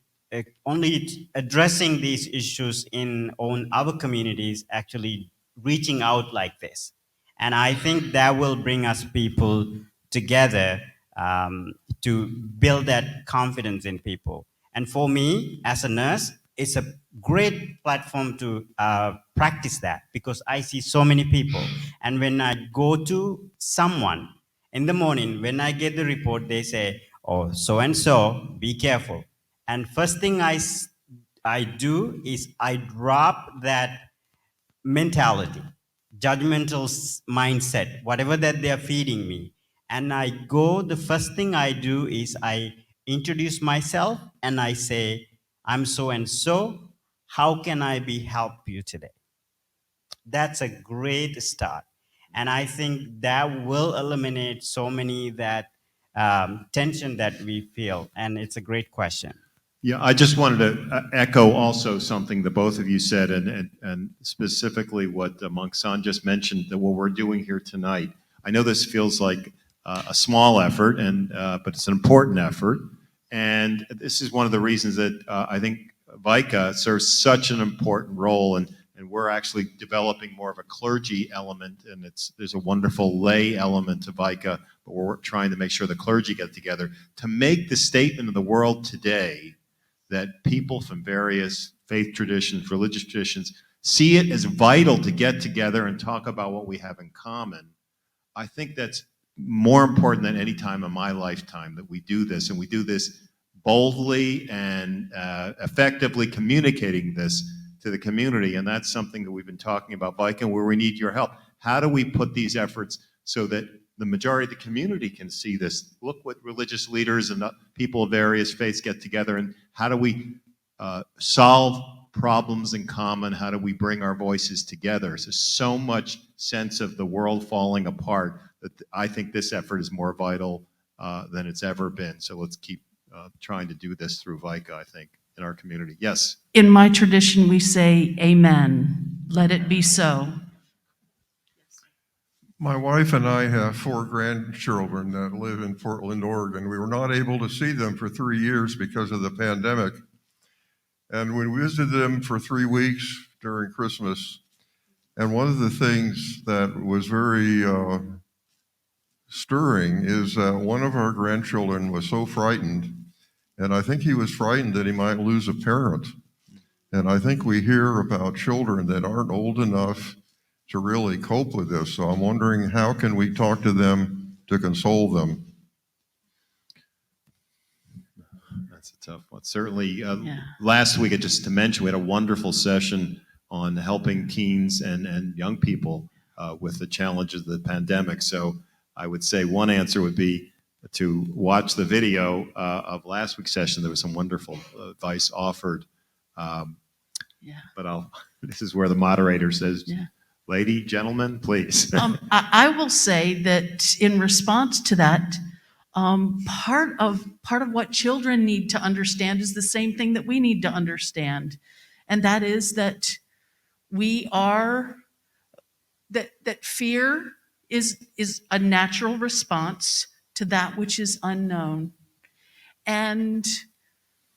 only addressing these issues on our communities, actually reaching out like this. And I think that will bring us people together to build that confidence in people. And for me, as a nurse, it's a great platform to practice that, because I see so many people. And when I go to someone in the morning, when I get the report, they say, oh, so-and-so, be careful. And first thing I do is I drop that mentality, judgmental mindset, whatever that they are feeding me. And I go, the first thing I do is I introduce myself and I say, I'm so and so. How can I be help you today? That's a great start. And I think that will eliminate so many that tension that we feel. And it's a great question. Yeah, I just wanted to echo also something that both of you said, and specifically what Monk San just mentioned, that what we're doing here tonight. I know this feels like a small effort, but it's an important effort. And this is one of the reasons that I think VICA serves such an important role, and we're actually developing more of a clergy element, and there's a wonderful lay element to VICA, but we're trying to make sure the clergy get together to make the statement of the world today that people from various faith traditions, religious traditions, see it as vital to get together and talk about what we have in common. I think that's more important than any time in my lifetime that we do this, and we do this boldly and effectively communicating this to the community, and that's something that we've been talking about, VICA, where we need your help. How do we put these efforts so that the majority of the community can see this? Look what religious leaders and people of various faiths get together, and how do we solve problems in common? How do we bring our voices together? There's so much sense of the world falling apart that I think this effort is more vital than it's ever been. So let's keep trying to do this through VICA, I think, in our community. Yes? In my tradition, we say, Amen. Let it be so. My wife and I have 4 grandchildren that live in Portland, Oregon. We were not able to see them for 3 years because of the pandemic. And we visited them for 3 weeks during Christmas. And one of the things that was very stirring is that one of our grandchildren was so frightened, and I think he was frightened that he might lose a parent. And I think we hear about children that aren't old enough to really cope with this. So I'm wondering, how can we talk to them to console them? That's a tough one. Certainly, last week, just to mention, we had a wonderful session on helping teens and young people with the challenges of the pandemic. So I would say one answer would be to watch the video of last week's session. There was some wonderful advice offered. But this is where the moderator says, lady, gentlemen, please. I will say that in response to that, part of what children need to understand is the same thing that we need to understand, and that is that that fear is a natural response to that which is unknown, and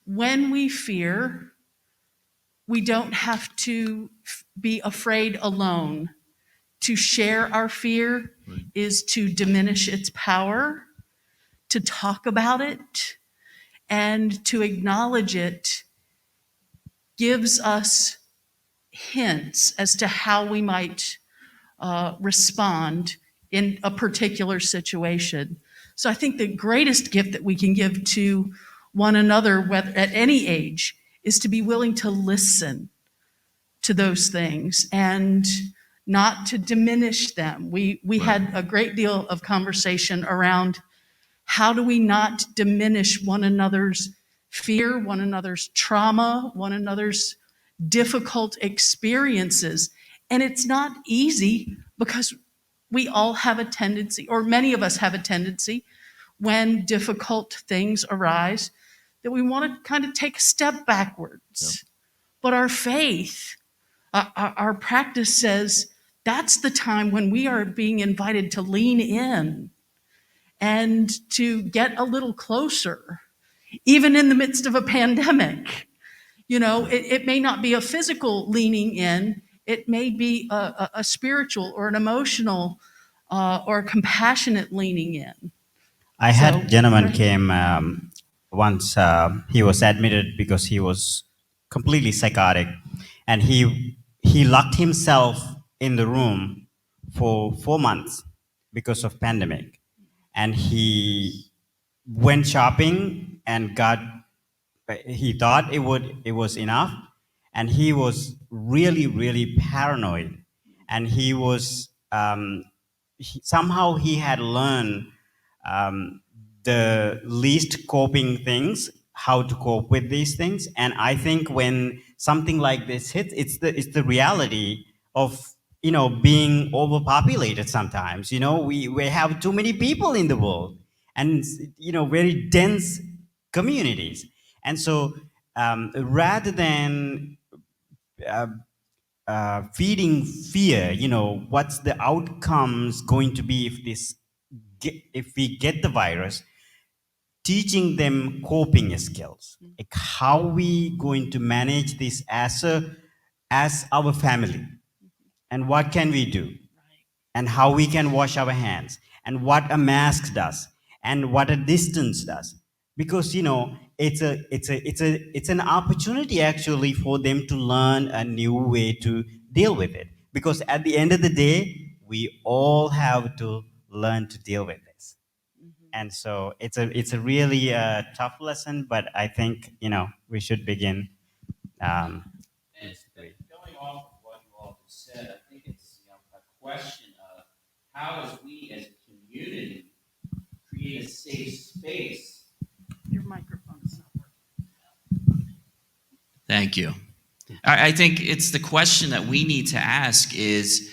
when we fear, we don't have to be afraid alone. To share our fear is to diminish its power, to talk about it, and to acknowledge it gives us hints as to how we might respond in a particular situation. So I think the greatest gift that we can give to one another, whether at any age, is to be willing to listen to those things and not to diminish them. We had a great deal of conversation around how do we not diminish one another's fear, one another's trauma, one another's difficult experiences. And it's not easy because we all have a tendency, or many of us have a tendency, when difficult things arise, that we want to kind of take a step backwards. But our faith, our practice says that's the time when we are being invited to lean in and to get a little closer, even in the midst of a pandemic. You know, it may not be a physical leaning in, it may be a spiritual or an emotional or a compassionate leaning in. I had a gentleman came once. He was admitted because he was completely psychotic, and he locked himself in the room for 4 months because of pandemic, and he went shopping and he thought it was enough, and he was really, really paranoid. And he was, somehow he had learned the least coping things, how to cope with these things. And I think when something like this hits, it's the reality of, being overpopulated sometimes. We have too many people in the world, and, very dense communities. And so rather than feeding fear, what's the outcomes going to be if we get the virus, teaching them coping skills, like how we going to manage this as our family, and what can we do, and how we can wash our hands, and what a mask does, and what a distance does, because it's an opportunity actually for them to learn a new way to deal with it, because at the end of the day we all have to learn to deal with this. And so it's a really tough lesson, but I think we should begin. And going off of what you all just said, I think it's a question of how as we as a community create a safe space. Your microphone is not working. Thank you. I think it's the question that we need to ask is,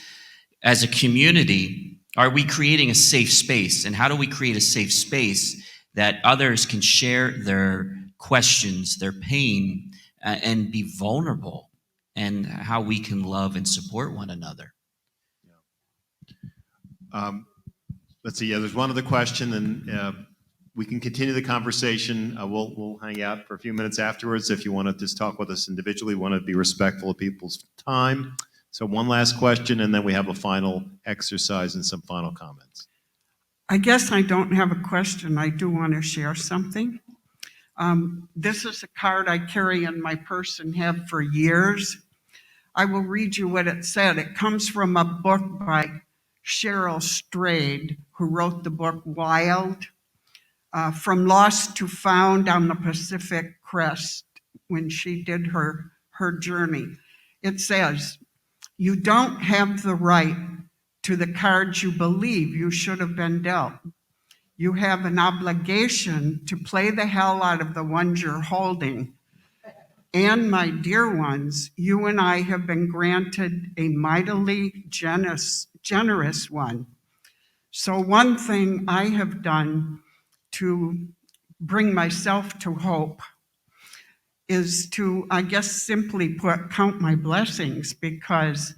as a community, are we creating a safe space? And how do we create a safe space that others can share their questions, their pain, and be vulnerable, and how we can love and support one another? Let's see. Yeah, there's one other question, and we can continue the conversation. We'll hang out for a few minutes afterwards if you want to just talk with us individually. We want to be respectful of people's time. So one last question, and then we have a final exercise and some final comments. I guess I don't have a question. I do want to share something. This is a card I carry in my purse and have for years. I will read you what it said. It comes from a book by Cheryl Strayed, who wrote the book Wild, From Lost to Found on the Pacific Crest, when she did her journey. It says, "You don't have the right to the cards you believe you should have been dealt. You have an obligation to play the hell out of the ones you're holding. And my dear ones, you and I have been granted a mightily generous one. So one thing I have done to bring myself to hope is to, I guess, simply count my blessings, because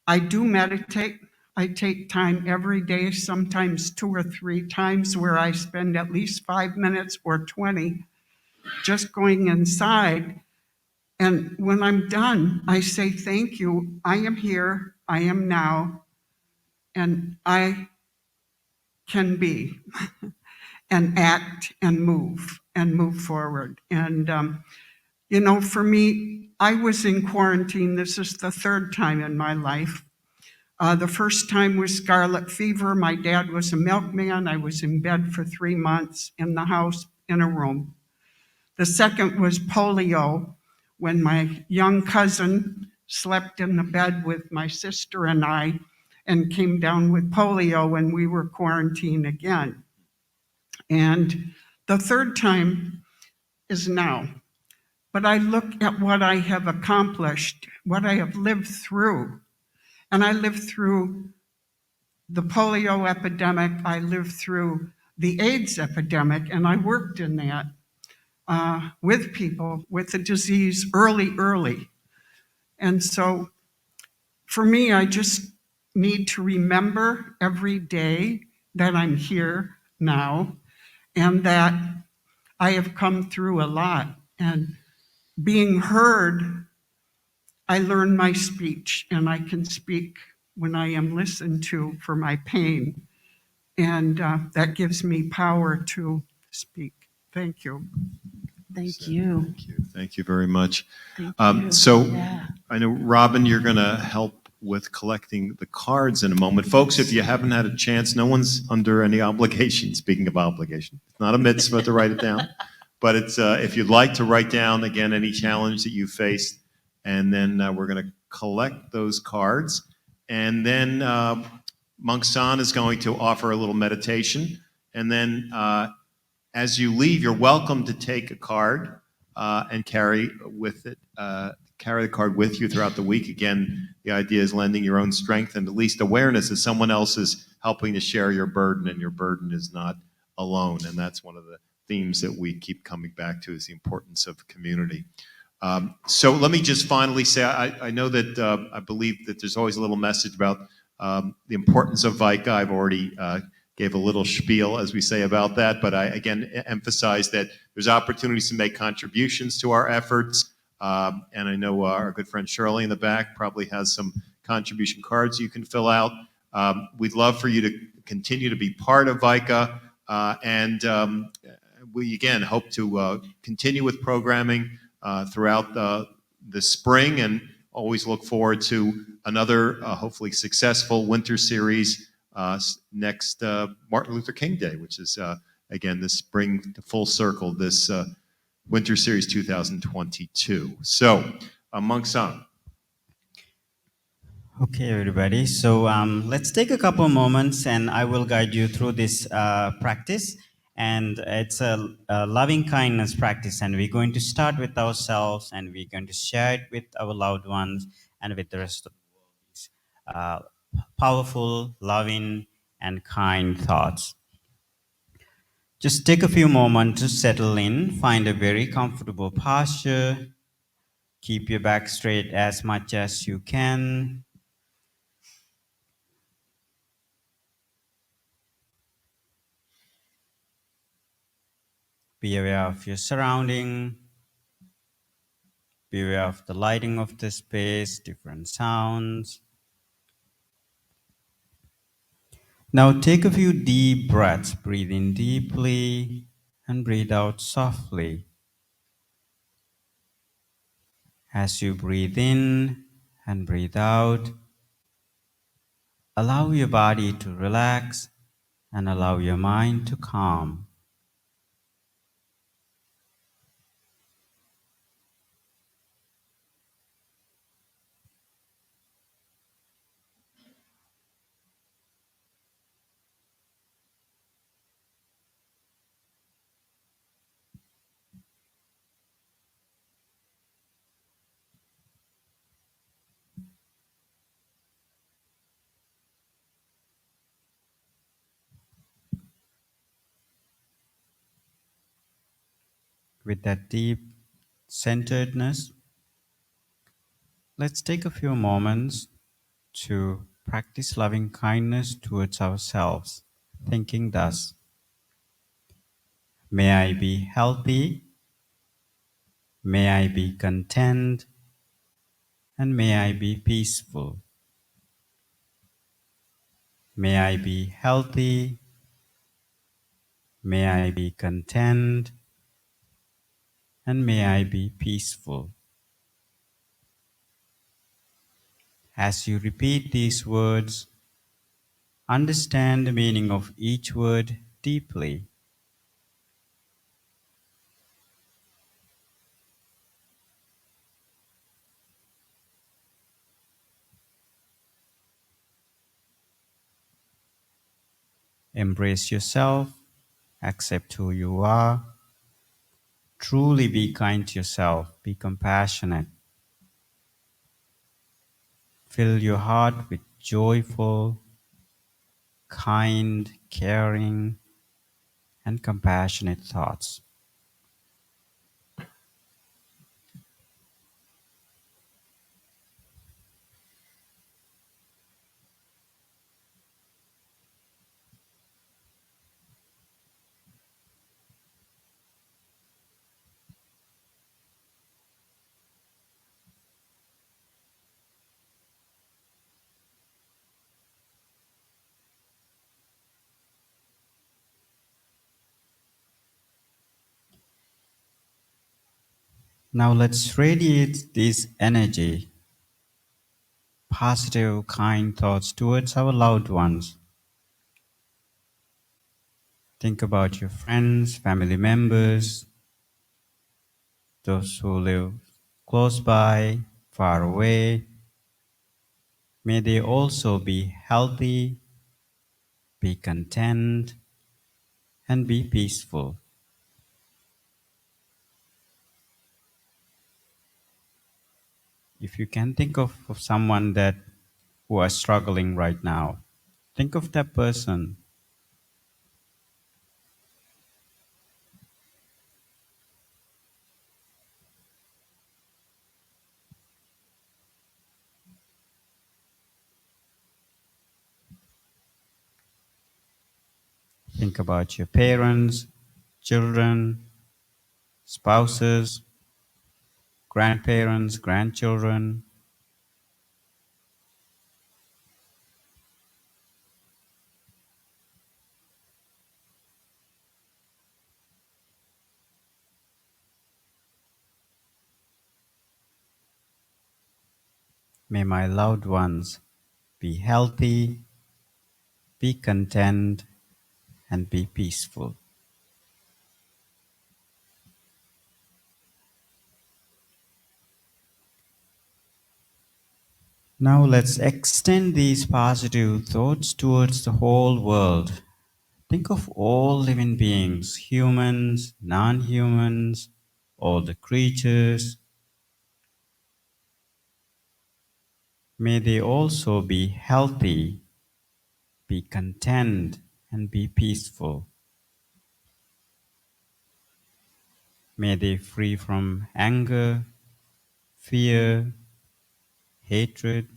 I do meditate. I take time every day, sometimes 2 or 3 times, where I spend at least 5 minutes or 20 just going inside. And when I'm done, I say, thank you. I am here. I am now. And I can be and act and move forward. And, for me, I was in quarantine. This is the 3rd time in my life. The first time was scarlet fever. My dad was a milkman. I was in bed for 3 months in the house in a room. The second was polio, when my young cousin slept in the bed with my sister and I and came down with polio, and we were quarantined again. And the 3rd time is now. But I look at what I have accomplished, what I have lived through. And I lived through the polio epidemic. I lived through the AIDS epidemic, and I worked in that with people with the disease early. And so for me, I just need to remember every day that I'm here now, and that I have come through a lot. And being heard, I learn my speech, and I can speak when I am listened to for my pain. And that gives me power to speak. Thank you. Thank you. Thank you very much. Thank you. So Yeah. I know, Robin, you're going to help with collecting the cards in a moment. Folks, if you haven't had a chance, no one's under any obligation. Speaking of obligation, it's not a mitzvah to write it down. But it's if you'd like to write down, again, any challenge that you faced, and then we're going to collect those cards. And then Monk San is going to offer a little meditation. And then as you leave, you're welcome to take a card and carry the card with you throughout the week. Again, the idea is lending your own strength and at least awareness that someone else is helping to share your burden, and your burden is not alone. And that's one of the themes that we keep coming back to, is the importance of community. So let me just finally say, I know that I believe that there's always a little message about the importance of VICA. I've already gave a little spiel, as we say, about that, but I again emphasize that there's opportunities to make contributions to our efforts. And I know our good friend Shirley in the back probably has some contribution cards you can fill out. We'd love for you to continue to be part of VICA, and we again hope to continue with programming throughout the spring, and always look forward to another hopefully successful winter series next Martin Luther King Day, which is again this spring full circle, this winter series 2022. So, Monk San. Okay, everybody. So let's take a couple moments, and I will guide you through this practice. And it's a loving kindness practice, and we're going to start with ourselves, and we're going to share it with our loved ones and with the rest of the world. Powerful, loving, and kind thoughts. Just take a few moments to settle in, find a very comfortable posture, keep your back straight as much as you can. Be aware of your surrounding. Be aware of the lighting of the space, different sounds. Now take a few deep breaths. Breathe in deeply and breathe out softly. As you breathe in and breathe out, allow your body to relax and allow your mind to calm. With that deep centeredness, let's take a few moments to practice loving kindness towards ourselves, thinking thus: may I be healthy, may I be content, and may I be peaceful. May I be healthy, may I be content, and may I be peaceful. As you repeat these words, understand the meaning of each word deeply. Embrace yourself, accept who you are. Truly be kind to yourself, be compassionate. Fill your heart with joyful, kind, caring, and compassionate thoughts. Now let's radiate this energy, positive, kind thoughts towards our loved ones. Think about your friends, family members, those who live close by, far away, may they also be healthy, be content, and be peaceful. If you can think of someone that who are struggling right now, think of that person. Think about your parents, children, spouses, grandparents, grandchildren. May my loved ones be healthy, be content, and be peaceful. Now let's extend these positive thoughts towards the whole world. Think of all living beings, humans, non-humans, all the creatures. May they also be healthy, be content, and be peaceful. May they free from anger, fear, hatred.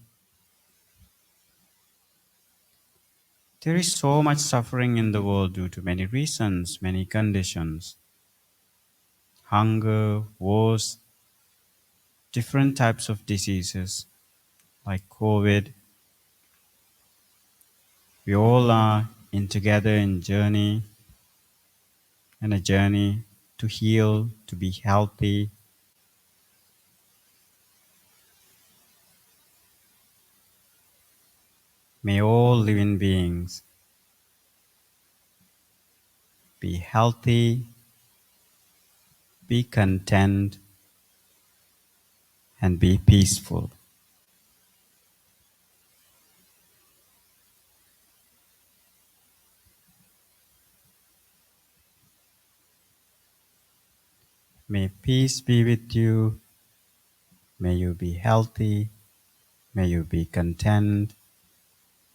There is so much suffering in the world due to many reasons, many conditions. Hunger, wars, different types of diseases like COVID. We all are together in journey, and a journey to heal, to be healthy. May all living beings be healthy, be content, and be peaceful. May peace be with you. May you be healthy. May you be content.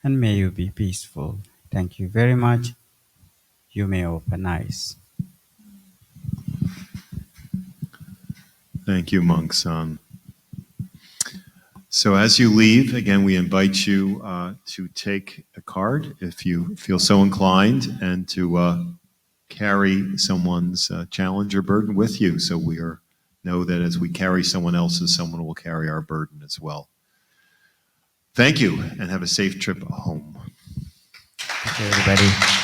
And may you be peaceful. Thank you very much. You may open eyes. Thank you, Monk San. So as you leave, again, we invite you to take a card if you feel so inclined, and to carry someone's challenge or burden with you. So we know that as we carry someone else's, someone will carry our burden as well. Thank you, and have a safe trip home. Thank you, everybody.